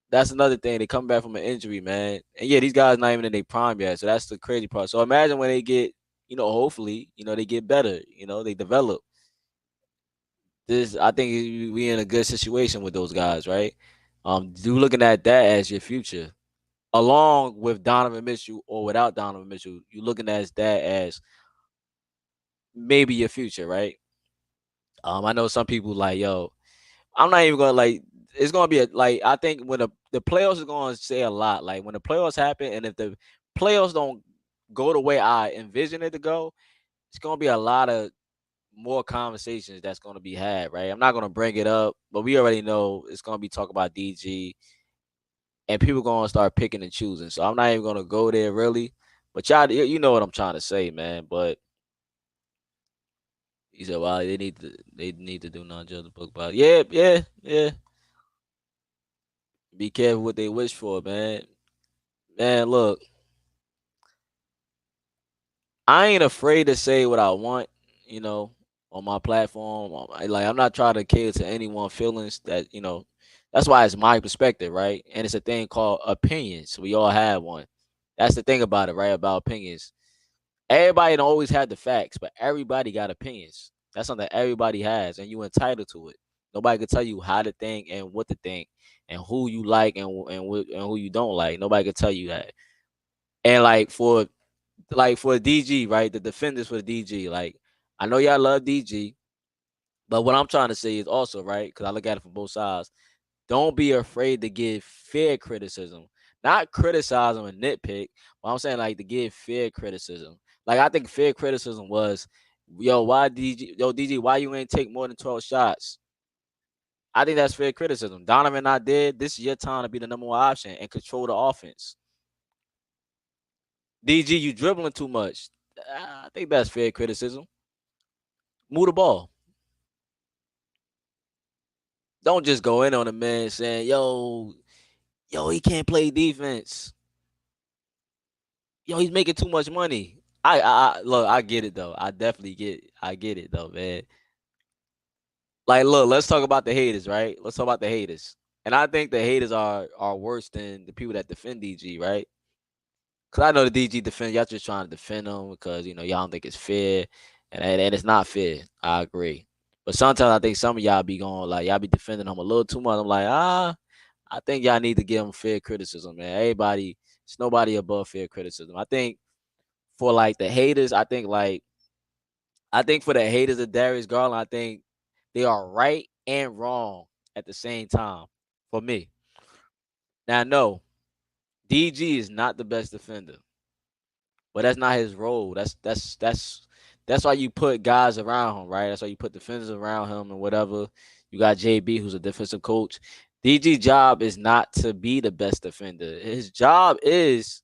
That's another thing. They come back from an injury, man. And yeah, these guys not even in their prime yet. So that's the crazy part. So imagine when they get, hopefully, they get better. They develop. I think we in a good situation with those guys, right? Do looking at that as your future, along with Donovan Mitchell or without Donovan Mitchell. You looking at that as maybe your future, right? I know some people like, yo, I'm not even gonna like. It's gonna be I think when the playoffs is gonna say a lot. Like when the playoffs happen, and if the playoffs don't go the way I envision it to go, it's gonna be a lot of more conversations that's going to be had, right? I'm not going to bring it up, but we already know it's going to be talk about DG, and people going to start picking and choosing. So I'm not even going to go there really, but y'all, you know what I'm trying to say, man. But he said, "Well, they need to do non-judgmental book about it." Yeah. Be careful what they wish for, man. Man, look, I ain't afraid to say what I want, on my platform. I'm not trying to cater to anyone's feelings that's why it's my perspective, right? And it's a thing called opinions. We all have one. That's the thing about it, right? About opinions. Everybody don't always have the facts, but everybody got opinions. That's something that everybody has, and you entitled to it. Nobody can tell you how to think and what to think and who you like and who you don't like. Nobody can tell you that. And for DG, right? The defenders for DG, I know y'all love DG, but what I'm trying to say is also, right, because I look at it from both sides, don't be afraid to give fair criticism. Not criticize them and nitpick, but I'm saying like to give fair criticism. Like I think fair criticism was, why DG, why you ain't take more than 12 shots? I think that's fair criticism. Donovan not did. This is your time to be the number one option and control the offense. DG, you dribbling too much. I think that's fair criticism. Move the ball. Don't just go in on a man saying, yo, he can't play defense. Yo, he's making too much money. I look, I get it though. I get it though, man. Like, look, let's talk about the haters, right? Let's talk about the haters. And I think the haters are worse than the people that defend DG, right? Because I know the DG defend, y'all just trying to defend him because, y'all don't think it's fair. And it's not fair. I agree. But sometimes I think some of y'all be going, like, y'all be defending him a little too much. I'm like, I think y'all need to give him fair criticism, man. It's nobody above fair criticism. I think for, like, the haters, I think for the haters of Darius Garland, I think they are right and wrong at the same time for me. Now, no, DG is not the best defender, but that's not his role. That's why you put guys around him, right? That's why you put defenders around him and whatever. You got JB, who's a defensive coach. DG's job is not to be the best defender. His job is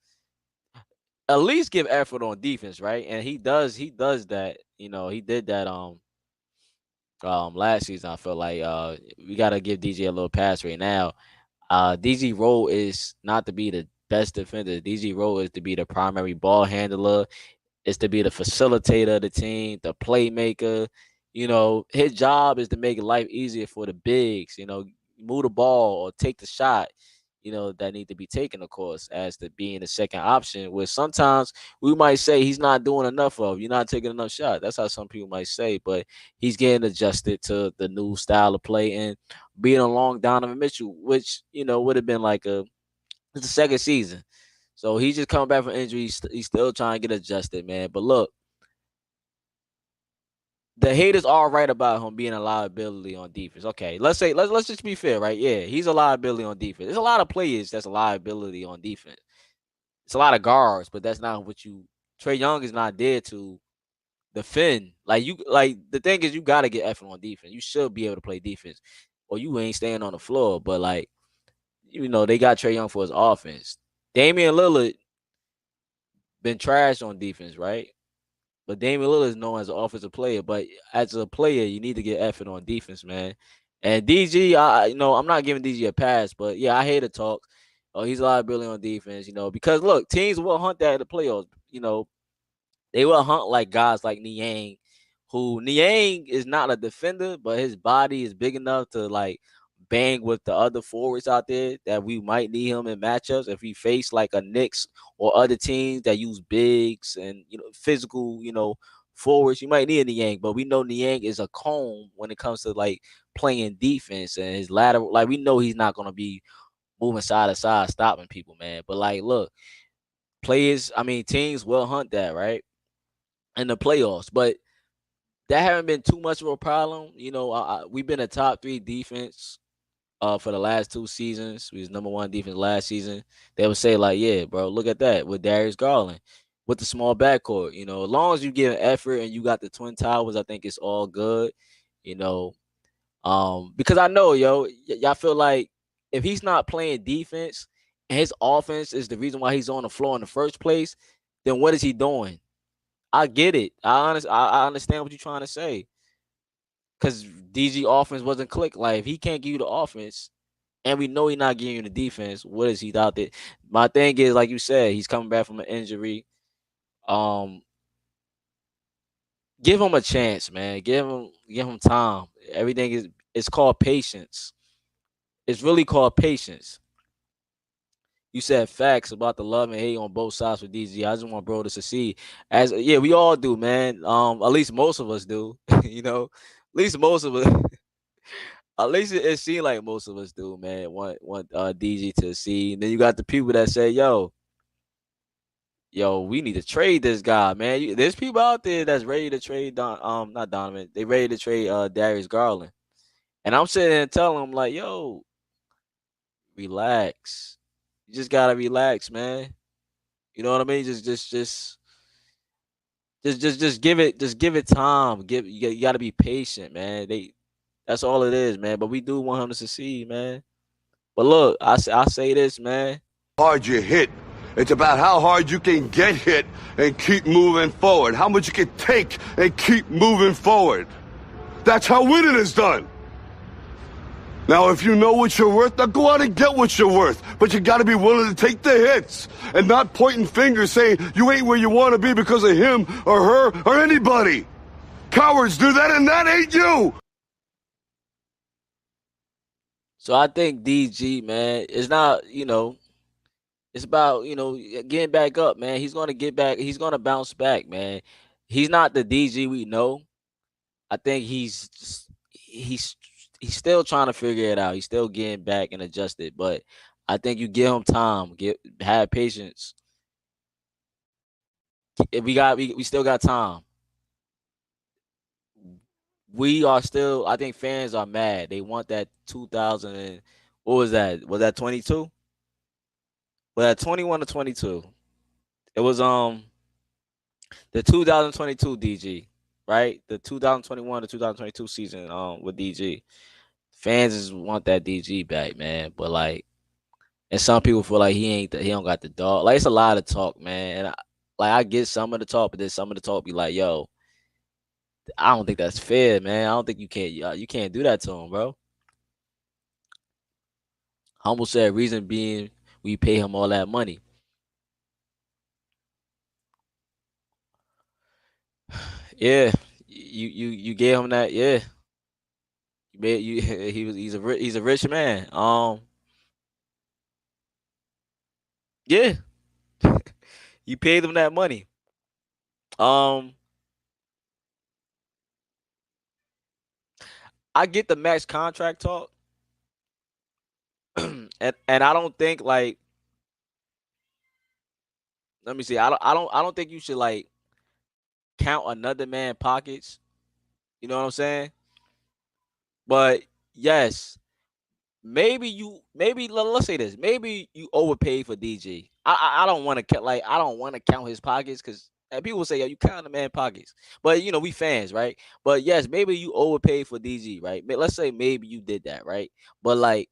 at least give effort on defense, right? And he does that. He did that last season. I felt like we gotta give DG a little pass right now. DG role is not to be the best defender. DG role is to be the primary ball handler. Is to be the facilitator of the team, the playmaker. His job is to make life easier for the bigs. Move the ball or take the shot. That need to be taken, of course, as to being the second option. Where sometimes we might say he's not doing enough of. You're not taking enough shots. That's how some people might say, but he's getting adjusted to the new style of play and being along Donovan Mitchell, which would have been like it's the second season. So he's just coming back from injury. He's still trying to get adjusted, man. But look, the haters are right about him being a liability on defense. Okay, let's just be fair, right? Yeah, he's a liability on defense. There's a lot of players that's a liability on defense. It's a lot of guards, but that's not what you. Trae Young is not there to defend. The thing is, you got to get effort on defense. You should be able to play defense, or you ain't staying on the floor. But they got Trae Young for his offense. Damian Lillard been trashed on defense, right? But Damian Lillard is known as an offensive player. But as a player, you need to get effort on defense, man. And DG, I'm not giving DG a pass, but yeah, I hate to talk. Oh, he's a liability on defense, because look, teams will hunt that at the playoffs. They will hunt like guys like Niang, who Niang is not a defender, but his body is big enough to bang with the other forwards out there that we might need him in matchups if we face like a Knicks or other teams that use bigs and physical forwards. You might need a Niang, but we know Niang is a cone when it comes to playing defense, and his lateral, we know he's not gonna be moving side to side stopping people, man. But look, teams will hunt that, right, in the playoffs, but that haven't been too much of a problem. We've been a top 3 defense for the last 2 seasons. We was number 1 defense last season. They would say yeah, bro, look at that with Darius Garland, with the small backcourt. As long as you give effort and you got the Twin Towers, I think it's all good. Because I know, y'all feel like if he's not playing defense and his offense is the reason why he's on the floor in the first place, then what is he doing? I get it. I understand what you're trying to say. Because DG offense wasn't click. If he can't give you the offense, and we know he's not giving you the defense, what is he out there? My thing is, like you said, he's coming back from an injury. Give him a chance, man. Give him time. Everything it's called patience. It's really called patience. You said facts about the love and hate on both sides for DG. I just want bro to succeed. We all do, man. At least most of us do. At least most of us. At least it seems like most of us do, man. Want DG to succeed. And then you got the people that say, yo, yo, we need to trade this guy, man. There's people out there that's ready to trade not Donovan. They ready to trade Darius Garland. And I'm sitting there and telling them like, yo, relax. You just gotta relax, man. You know what I mean? Just give it time. You gotta be patient, man. That's all it is, man. But we do want him to succeed, man. But look, I say this, man. Hard you hit. It's about how hard you can get hit and keep moving forward. How much you can take and keep moving forward. That's how winning is done. Now, if you know what you're worth, now go out and get what you're worth. But you gotta be willing to take the hits and not pointing fingers saying you ain't where you want to be because of him or her or anybody. Cowards do that and that ain't you. So I think DG, man, it's not, it's about, getting back up, man. He's going to get back. He's going to bounce back, man. He's not the DG we know. I think he's still trying to figure it out. He's still getting back and adjusted, but I think you give him time, have patience. We still got time. We are still, I think fans are mad. They want that 2000 and, what was that? Was that 22? Was that 21 or 22? It was the 2022 DG, right? The 2021 to 2022 season with DG. Fans just want that DG back, man. But like, and some people feel like he don't got the dog. Like, it's a lot of talk, man. And I get some of the talk, but then some of the talk be like, yo, I don't think that's fair, man. I don't think you can't do that to him, bro. Humble said reason being we pay him all that money. Yeah, you gave him that. Yeah, he's a rich man. Yeah, you paid him that money. I get the max contract talk, and I don't think like. Let me see. I don't think you should like count another man's pockets. You know what I'm saying? But yes, maybe let's say this. Maybe you overpaid for DG. I don't want to I don't want to count his pockets because people say, yo, you count the man's pockets. But we fans, right? But yes, maybe you overpaid for DG, right? Let's say maybe you did that, right? But like,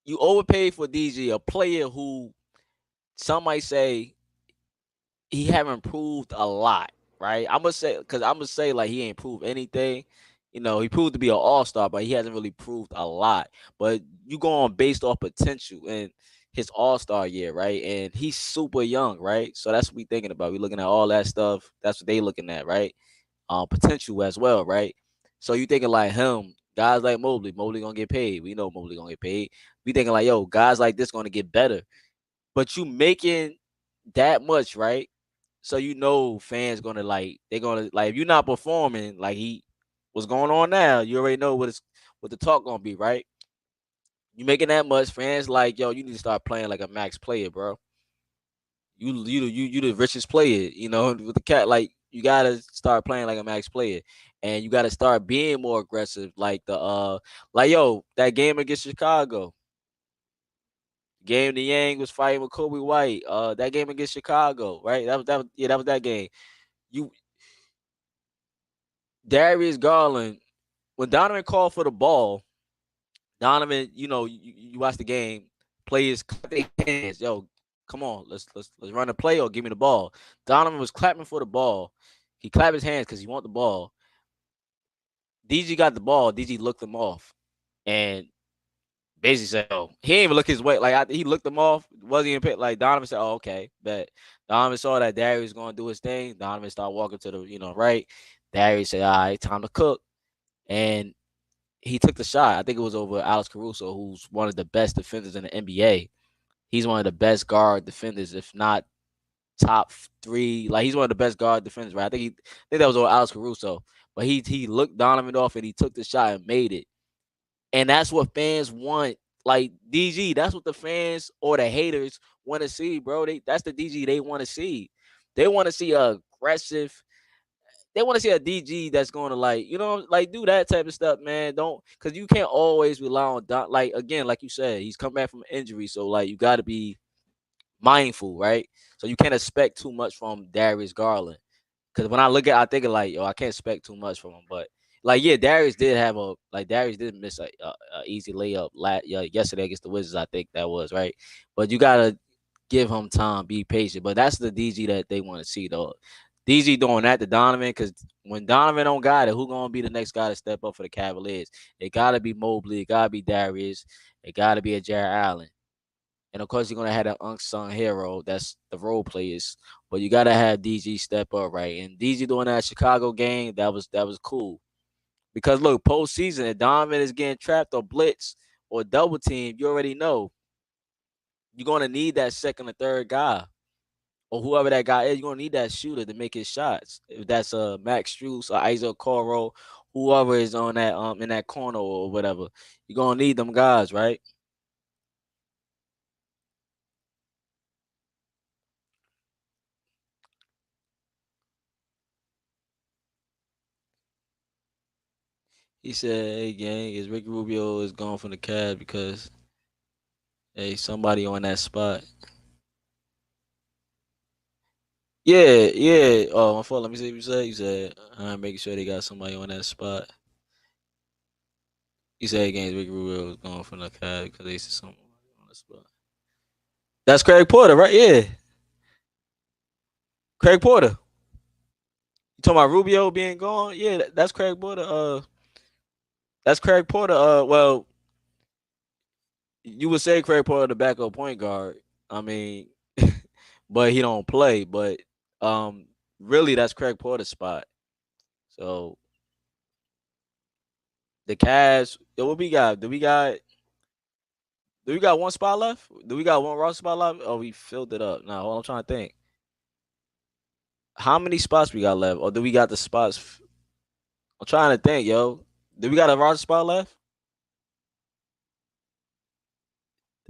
you overpaid for DG, a player who some might say he haven't improved a lot, right? I'm gonna say like he ain't proved anything. He proved to be an all-star, but he hasn't really proved a lot. But you go on based off potential in his all-star year, right? And he's super young, right? So that's what we thinking about. We looking at all that stuff. That's what they looking at, right? Potential as well, right? So you thinking like him, guys like Mobley gonna get paid. We know Mobley gonna get paid. We thinking like, yo, guys like this gonna get better. But you making that much, right? So fans gonna they're gonna if you're not performing like what's going on now, you already know what the talk gonna be, right? You making that much, fans like, yo, you need to start playing like a max player, bro. You the richest player, with the cat. Like, you gotta start playing like a max player, and you gotta start being more aggressive. Like that game against Chicago. Game the Yang was fighting with Kobe White. That game against Chicago, right? That was that game. Darius Garland, when Donovan called for the ball, Donovan, you watch the game, players clap their hands. Yo, come on, let's run a play or give me the ball. Donovan was clapping for the ball. He clapped his hands because he want the ball. DG got the ball. DG looked him off, and basically said, "Oh, he ain't even look his way." Like, he looked him off. Wasn't even picked. Like, Donovan said, "Oh, okay." But Donovan saw that Darius was gonna do his thing. Donovan started walking to the right. Darius said, "All right, time to cook," and he took the shot. I think it was over Alex Caruso, who's one of the best defenders in the NBA. He's one of the best guard defenders, if not top 3. Like, he's one of the best guard defenders, right? I think that was over Alex Caruso. But he looked Donovan off and he took the shot and made it. And that's what fans want like DG. That's what the fans or the haters want to see, bro. That's the DG they want to see. They want to see a aggressive. They want to see a DG that's going to like, like do that type of stuff, man. Don't, because you can't always rely on like again, like you said, he's come back from injury, so like you got to be mindful, right? So you can't expect too much from Darius Garland. Because when I think of like, yo, I can't expect too much from him. But like, yeah, Darius did miss a easy layup yesterday against the Wizards. I think that was right. But you gotta give him time, be patient. But that's the DG that they want to see, though. DG doing that to Donovan, because when Donovan don't got it, who gonna be the next guy to step up for the Cavaliers? It gotta be Mobley. It gotta be Darius. It gotta be a Jarrett Allen. And of course, you're gonna have that unsung hero. That's the role players. But you gotta have DG step up, right? And DG doing that Chicago game, that was cool. Because look, postseason, if Donovan is getting trapped or blitz or double team, you already know you're gonna need that second or third guy. Or whoever that guy is, you're gonna need that shooter to make his shots. If that's Max Strus or Isaac Coro, whoever is on that in that corner or whatever, you're gonna need them guys, right? He said, "Hey, gang, is Ricky Rubio is gone from the Cavs because hey, somebody on that spot." Yeah, yeah. Oh, my fault. Let me see what you said. You said, "I'm making sure they got somebody on that spot." You said, "Hey, gang, is Ricky Rubio is gone from the Cavs because they see someone on the spot." That's Craig Porter, right? Yeah, Craig Porter. You talking about Rubio being gone? Yeah, that's Craig Porter. That's Craig Porter. Well, you would say Craig Porter the backup point guard. I mean, but he don't play. But really, that's Craig Porter's spot. So the Cavs. What we got? Do we got one spot left? Do we got one roster spot left? Oh, we filled it up. Now, hold on, I'm trying to think. How many spots we got left? Or do we got the spots? I'm trying to think, yo. Do we got a roster spot left?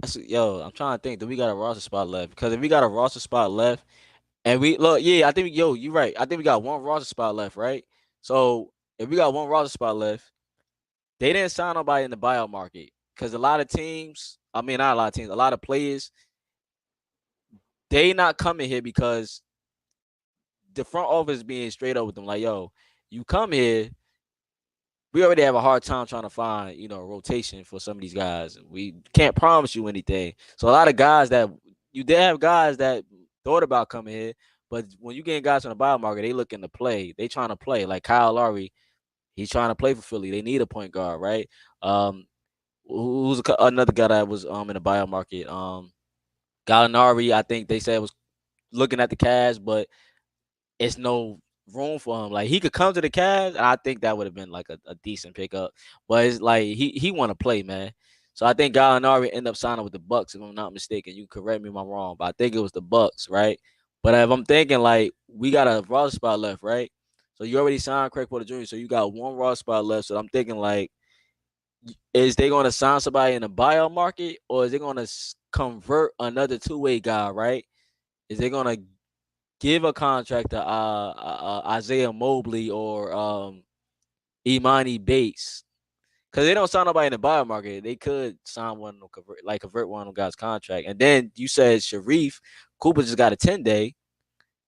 I'm trying to think. Do we got a roster spot left? Because if we got a roster spot left, and we look, yeah, I think you're right. I think we got one roster spot left, right? So if we got one roster spot left, they didn't sign nobody in the buyout market because a lot of teams, I mean, not a lot of teams, a lot of players, they not coming here because the front office being straight up with them, like, yo, you come here, we already have a hard time trying to find, a rotation for some of these guys. We can't promise you anything. So a lot of guys that you did have guys that thought about coming here, but when you get guys on the buyout market, they looking to play. They trying to play. Like Kyle Lowry, he's trying to play for Philly. They need a point guard, right? Who's another guy that was in the buyout market? Gallinari, I think they said was looking at the Cavs, but it's no room for him. Like he could come to the Cavs, and I think that would have been like a decent pickup. But it's like he want to play, man. So I think Gallinari ended up signing with the Bucks, if I'm not mistaken. You correct me if I'm wrong, but I think it was the Bucks, right? But if I'm thinking like we got a roster spot left, right? So you already signed Craig Porter Jr., so you got one roster spot left. So I'm thinking like, is they going to sign somebody in the buyout market, or is they going to convert another two-way guy, right? Is they going to give a contract to Isaiah Mobley or Imani Bates? Because they don't sign nobody in the buyout market. They could sign one, convert one of them guys' contract. And then you said Sharife. Cooper just got a 10-day,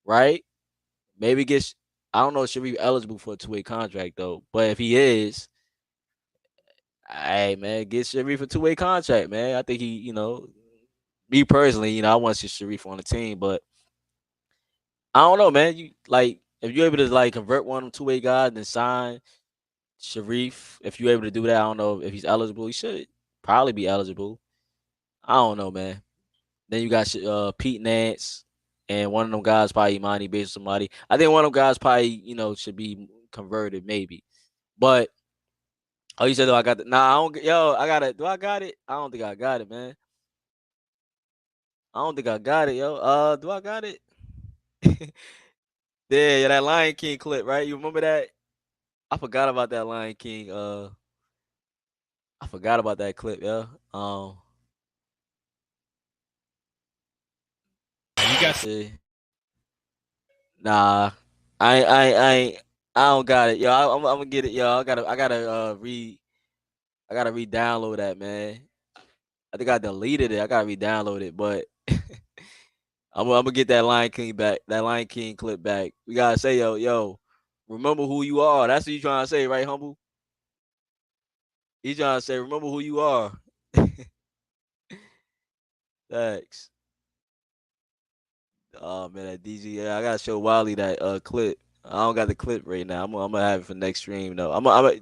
right? Maybe I don't know if Sharife eligible for a two-way contract, though. But if he is, hey, man, get Sharife a two-way contract, man. I think he, me personally, I want to see Sharife on the team, but I don't know, man. You if you're able to convert one of them two-way guys and sign Sharife, if you're able to do that, I don't know if he's eligible. He should probably be eligible. I don't know, man. Then you got Pete Nance, and one of them guys probably Imani Bates or somebody. I think one of them guys probably should be converted, maybe. But you said, "Do I got it?" Nah, I don't. Yo, I got it. Do I got it? I don't think I got it, man. I don't think I got it, yo. Do I got it? Yeah, that Lion King clip, right? You remember that? I forgot about that Lion King I forgot about that clip, yeah. You got see. Nah, I don't got it, yo. I'm gonna get it, yo. I gotta re-download that, man. I think I deleted it. I gotta re-download it, but I'm gonna get that Lion King back, that Lion King clip back. We gotta say, yo, remember who you are. That's what you trying to say, right, Humble? He trying to say, remember who you are. Thanks. Oh man, that DG. Yeah, I gotta show Wiley that clip. I don't got the clip right now. I'm gonna have it for next stream though.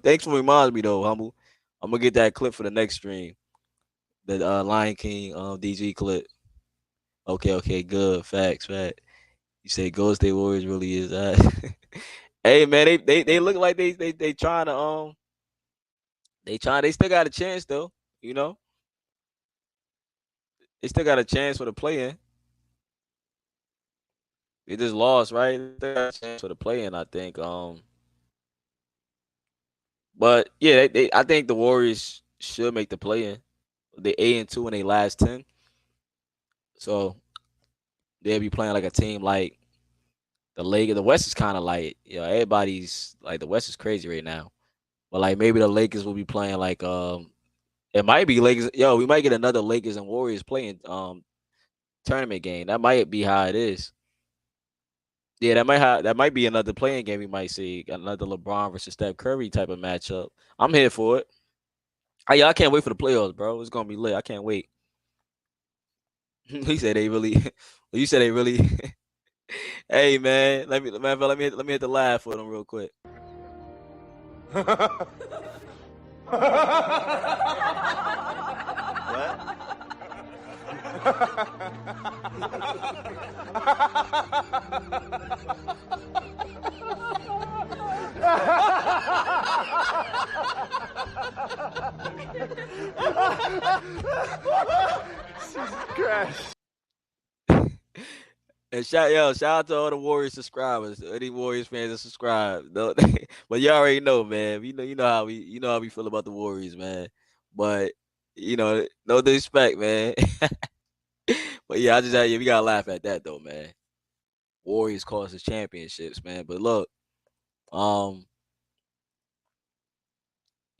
Thanks for reminding me though, Humble. I'm gonna get that clip for the next stream. The Lion King DG clip. Okay, good. Facts. You say Golden State Warriors really is that. Hey man, they look like they trying to they still got a chance though, you know? They still got a chance for the play in. They just lost, right? They got a chance for the play in, I think. But yeah, I think the Warriors should make the play in. They 8-2 in their last 10. So they'll be playing like a team like the Lakers. The West is kind of like, everybody's like the West is crazy right now. But like maybe the Lakers will be playing like it might be Lakers. Yo, we might get another Lakers and Warriors playing tournament game. That might be how it is. Yeah, that might be another playing game we might see. Another LeBron versus Steph Curry type of matchup. I'm here for it. I can't wait for the playoffs, bro. It's gonna be lit. I can't wait. He said they really you said they really hey man, let me hit the laugh for them real quick. Jesus Christ. And shout out to all the Warriors subscribers. Any Warriors fans that subscribe. But you already know, man. You know how we feel about the Warriors, man. But no disrespect, man. But yeah, we gotta laugh at that though, man. Warriors cost us championships, man. But look,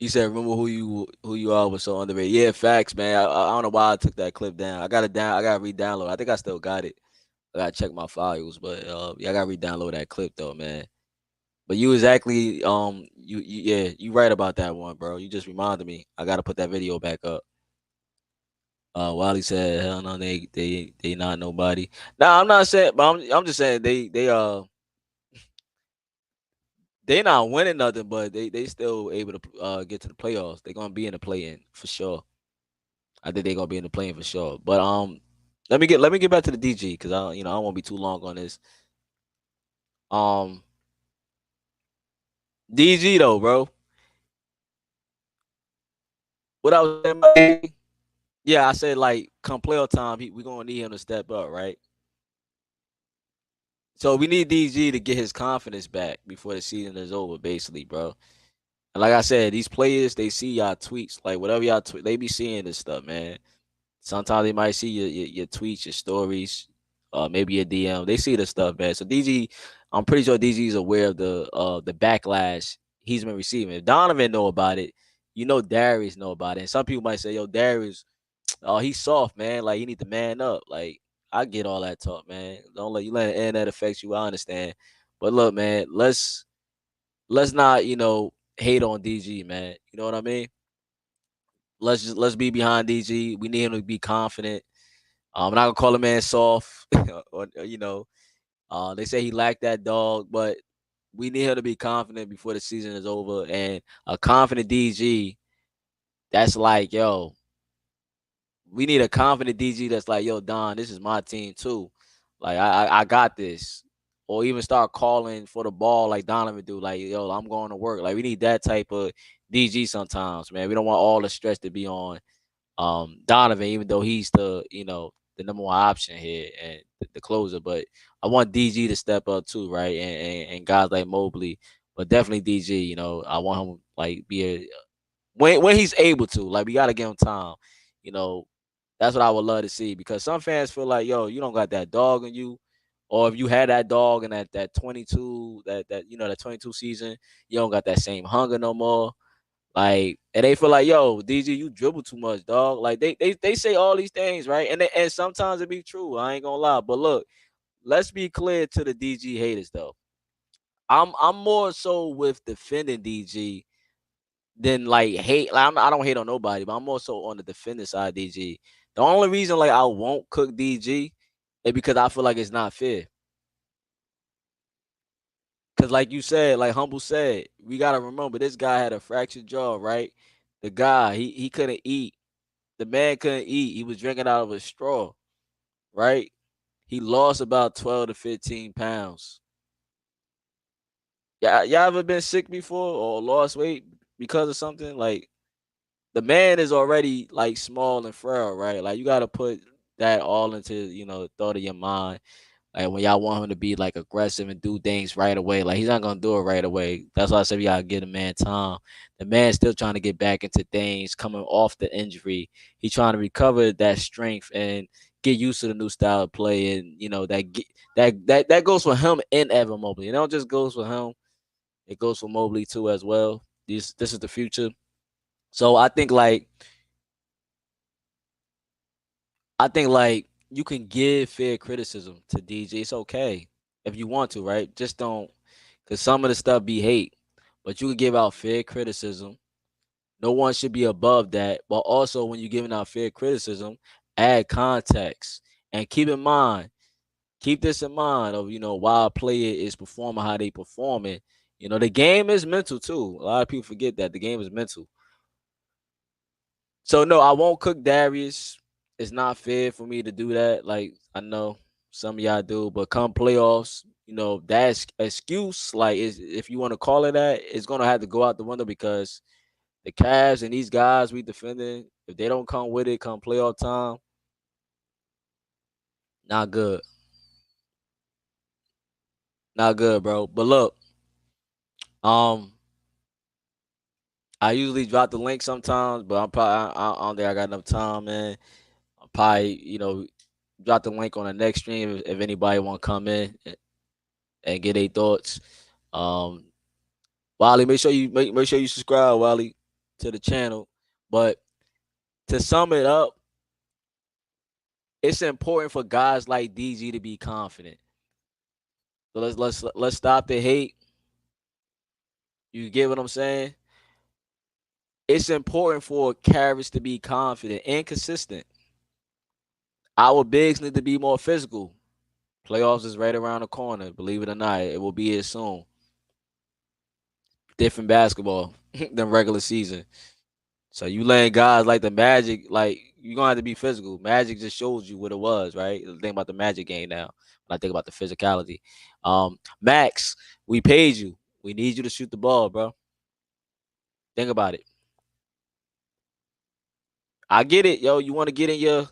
you said remember who you are was so underrated. Yeah, facts, man. I don't know why I took that clip down. I gotta re-download. I think I still got it. I gotta check my files, but yeah, I gotta re-download that clip though, man. But you exactly you right about that one, bro. You just reminded me. I gotta put that video back up. Wiley said, "Hell no, they not nobody." Nah, I'm not saying, but I'm just saying they not winning nothing, but they still able to get to the playoffs. They're gonna be in the play-in for sure. I think they're gonna be in the play-in for sure. But let me get back to the DG because I don't want to be too long on this. DG though, bro. What I was saying, yeah, I said like come playoff time, we gonna need him to step up, right? So we need DG to get his confidence back before the season is over, basically, bro. And like I said, these players, they see y'all tweets, like whatever y'all tweet, they be seeing this stuff, man. Sometimes they might see your tweets, your stories, maybe your DM. They see the stuff, man. So DG, I'm pretty sure DG is aware of the backlash he's been receiving. If Donovan know about it, Darius know about it. And some people might say, yo, Darius, oh, he's soft, man. Like he need to man up. Like I get all that talk, man. Don't let the internet affect you. I understand. But look, man, let's not, hate on DG, man. You know what I mean? Let's be behind DG. We need him to be confident. I'm not gonna call a man soft, or they say he lacked that dog, but we need him to be confident before the season is over. And a confident DG, that's like, yo, we need a confident DG that's like, yo, Don, this is my team too. Like I got this. Or even start calling for the ball like Donovan do. Like, yo, I'm going to work. Like we need that type of DG sometimes, man. We don't want all the stress to be on Donovan, even though he's the number one option here and the closer. But I want DG to step up too, right? And guys like Mobley, but definitely DG. I want him like be when he's able to. Like, we gotta give him time. You know, that's what I would love to see, because some fans feel like, yo, you don't got that dog in you. Or if you had that dog in that 22, that 22 season, you don't got that same hunger no more. Like, and they feel like, yo, DG, you dribble too much, dog. Like, they say all these things, right? And sometimes it be true. I ain't gonna lie. But look, let's be clear to the DG haters though. I'm more so with defending DG than like hate. Like, I don't hate on nobody, but I'm more so on the defender side of DG. The only reason like I won't cook DG is because I feel like it's not fair. Cause like you said, like Humble said, we gotta remember this guy had a fractured jaw, right? The guy, he couldn't eat. The man couldn't eat. He was drinking out of a straw, right? He lost about 12 to 15 pounds. Yeah, y'all ever been sick before or lost weight because of something? Like, the man is already like small and frail, right? Like, you gotta put that all into, the thought of your mind. Like, when y'all want him to be like aggressive and do things right away, like, he's not gonna do it right away. That's why I said we gotta give the man time. The man's still trying to get back into things, coming off the injury. He's trying to recover that strength and get used to the new style of play. And that goes for him and Evan Mobley. It don't just goes for him; it goes for Mobley too as well. This is the future. So I think like you can give fair criticism to DJ. It's okay if you want to, right? Just don't, because some of the stuff be hate, but you can give out fair criticism. No one should be above that. But also, when you're giving out fair criticism, add context and keep this in mind of why a player is performing how they performing. The game is mental too. A lot of people forget that the game is mental. So no, I won't cook Darius. It's not fair for me to do that. Like, I know some of y'all do, but come playoffs, that excuse, like, if you want to call it that, it's gonna have to go out the window, because the Cavs and these guys we defending, if they don't come with it come playoff time, not good. Not good, bro. But look, I usually drop the link sometimes, but I don't think I got enough time, man. I'll probably, drop the link on the next stream if anybody want to come in and get their thoughts. Wally, make sure you subscribe, Wally, to the channel. But to sum it up, it's important for guys like DG to be confident. So let's stop the hate. You get what I'm saying? It's important for Caris to be confident and consistent. Our bigs need to be more physical. Playoffs is right around the corner. Believe it or not, it will be here soon. Different basketball than regular season. So you letting guys like the Magic, like, you're going to have to be physical. Magic just shows you what it was, right? Think about the Magic game now. When I think about the physicality. Max, we paid you. We need you to shoot the ball, bro. Think about it. I get it, yo. You want to get in your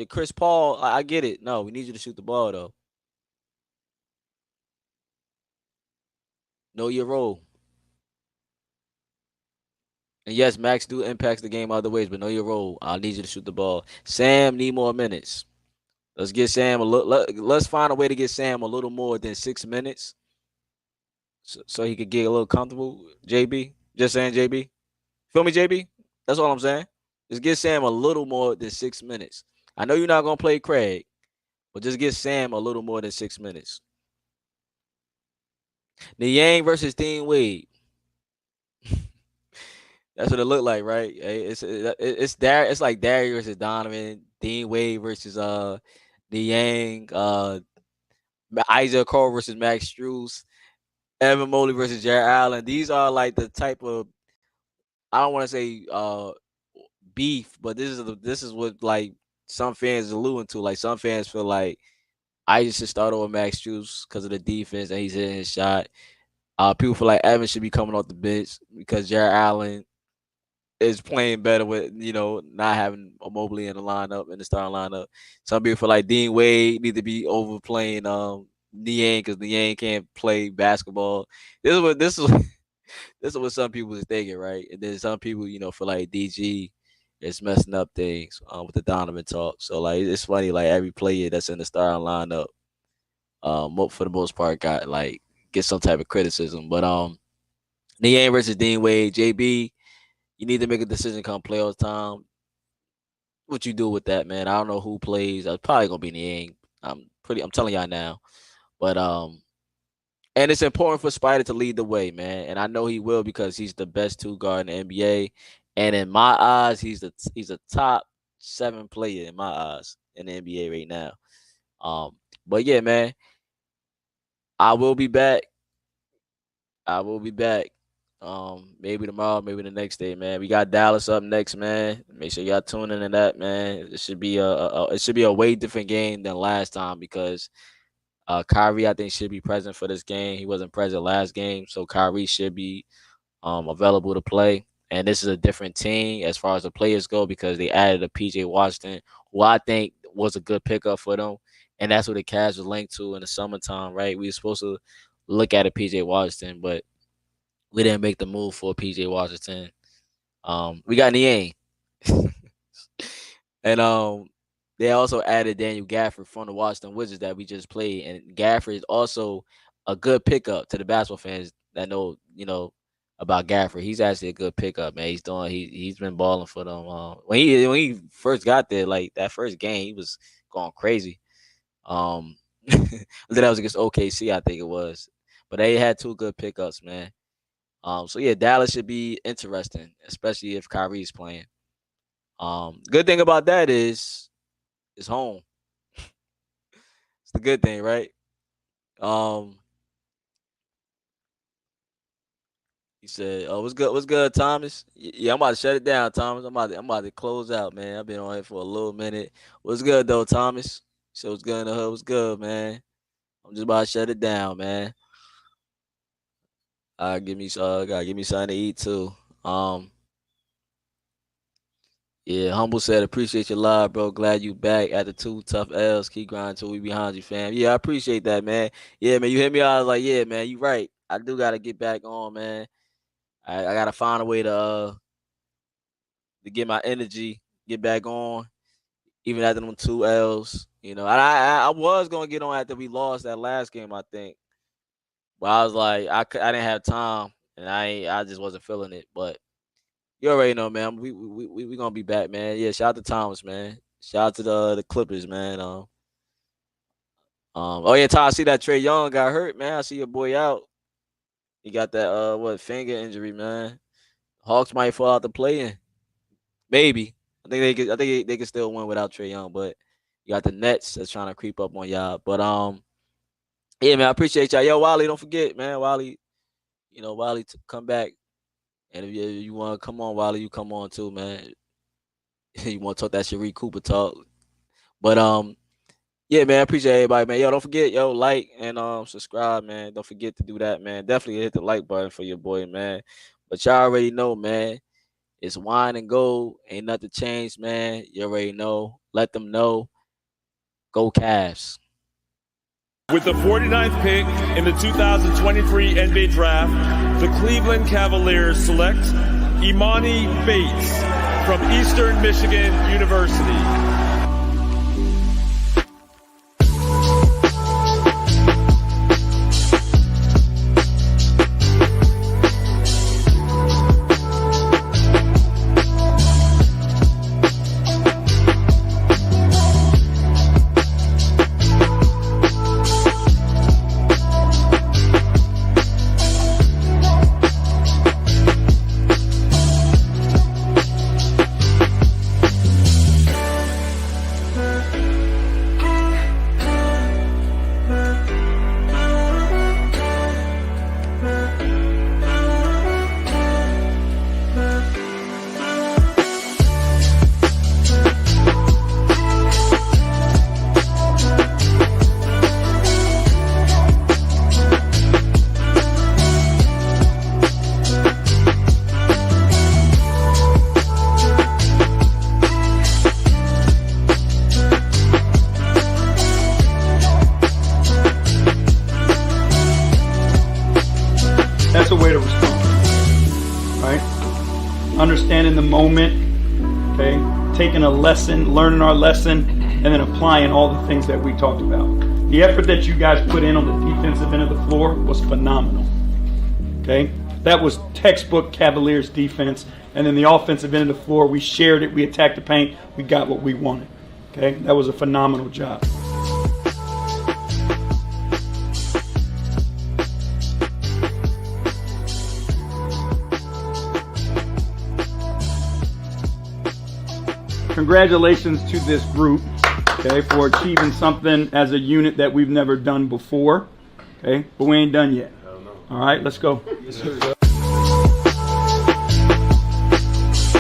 Chris Paul. I get it. No, we need you to shoot the ball, though. Know your role. And yes, Max do impacts the game other ways, but know your role. I need you to shoot the ball. Sam need more minutes. Let's get Sam let's find a way to get Sam a little more than 6 minutes, so he could get a little comfortable. JB, just saying, JB. Feel me, JB? That's all I'm saying. Just get Sam a little more than 6 minutes. I know you're not gonna play Craig, but just get Sam a little more than 6 minutes. Niang versus Dean Wade. That's what it looked like, right? It's like Darius versus Donovan, Dean Wade versus Niang, Isaac Cole versus Max Strus, Evan Mobley versus Jared Allen. These are like the type of, I don't want to say beef, but this is what like some fans alluding to. Like, some fans feel like Isaac should start over Max Strus because of the defense and he's hitting his shot. People feel like Evan should be coming off the bench because Jared Allen is playing better with, not having a Mobley in the starting lineup. Some people feel like Dean Wade need to be overplaying Niang because Niang can't play basketball. This is This is what some people is thinking, right? And then some people, feel like DG is messing up things with the Donovan talk. So like it's funny, like every player that's in the starting lineup, for the most part, get some type of criticism. But Niang versus Dean Wade, JB, you need to make a decision come playoff time. What you do with that, man? I don't know who plays. It's probably gonna be Niang. I'm telling y'all now. But and it's important for Spida to lead the way, man. And I know he will because he's the best two guard in the NBA. And in my eyes, he's a top 7 player in my eyes in the NBA right now. But yeah, man, I will be back. Maybe tomorrow, maybe the next day, man. We got Dallas up next, man. Make sure y'all tune in to that, man. It should be a way different game than last time because Kyrie, I think, should be present for this game. He wasn't present last game, so Kyrie should be available to play. And this is a different team as far as the players go because they added a PJ Washington, who I think was a good pickup for them. And that's what the Cavs was linked to in the summertime, right? We were supposed to look at a PJ Washington, but we didn't make the move for PJ Washington. We got Niang. And they also added Daniel Gafford from the Washington Wizards that we just played. And Gafford is also a good pickup to the basketball fans that know, about Gafford. He's actually a good pickup, man. He's been balling for them. When he first got there, like that first game, he was going crazy. Then that was against OKC, I think it was. But they had 2 good pickups, man. So yeah, Dallas should be interesting, especially if Kyrie's playing. Good thing about that is it's home. It's the good thing, right? He said, "Oh, what's good, Thomas? Yeah, I'm about to shut it down, Thomas. I'm about to close out, man. I've been on here for a little minute. What's good though, Thomas? So what's good in the hood? What's good, man? I'm just about to shut it down, man. Gotta give me something to eat too. Yeah, Humble said, appreciate your live, bro. Glad you back at the 2 tough L's. Keep grinding till we behind you, fam. Yeah, I appreciate that, man. Yeah, man, you hit me out. I was like, yeah, man, you right. I do gotta get back on, man. I gotta find a way to get my energy, get back on, even after them 2 L's. I was gonna get on after we lost that last game, I think. But I was like, I didn't have time, and I just wasn't feeling it. But you already know, man. We gonna be back, man. Yeah, shout out to Thomas, man. Shout out to the Clippers, man. Oh yeah, Ty, I see that Trae Young got hurt, man. I see your boy out. He got that finger injury, man. Hawks might fall out the play-in. Maybe. I think they can still win without Trae Young, but you got the Nets that's trying to creep up on y'all. But yeah, man, I appreciate y'all. Yo, Wally, don't forget, man. Wally, Wally to come back. And if you want to come on, Wally, you come on too, man. You want to talk that Sharife Cooper talk. But yeah, man, I appreciate everybody, man. Yo, don't forget, like and subscribe, man. Don't forget to do that, man. Definitely hit the like button for your boy, man. But y'all already know, man. It's wine and gold. Ain't nothing changed, man. You already know. Let them know. Go Cavs. With the 49th pick in the 2023 NBA Draft, the Cleveland Cavaliers select Imani Bates from Eastern Michigan University. understanding the moment, okay, taking a lesson, learning our lesson, and then applying all the things that we talked about. The effort that you guys put in on the defensive end of the floor was phenomenal. Okay, that was textbook Cavaliers defense. And then the offensive end of the floor, we shared it, we attacked the paint, we got what we wanted. Okay, that was a phenomenal job. Congratulations to this group, okay, for achieving something as a unit that we've never done before. Okay, but we ain't done yet. All right, let's go. Yes, sir.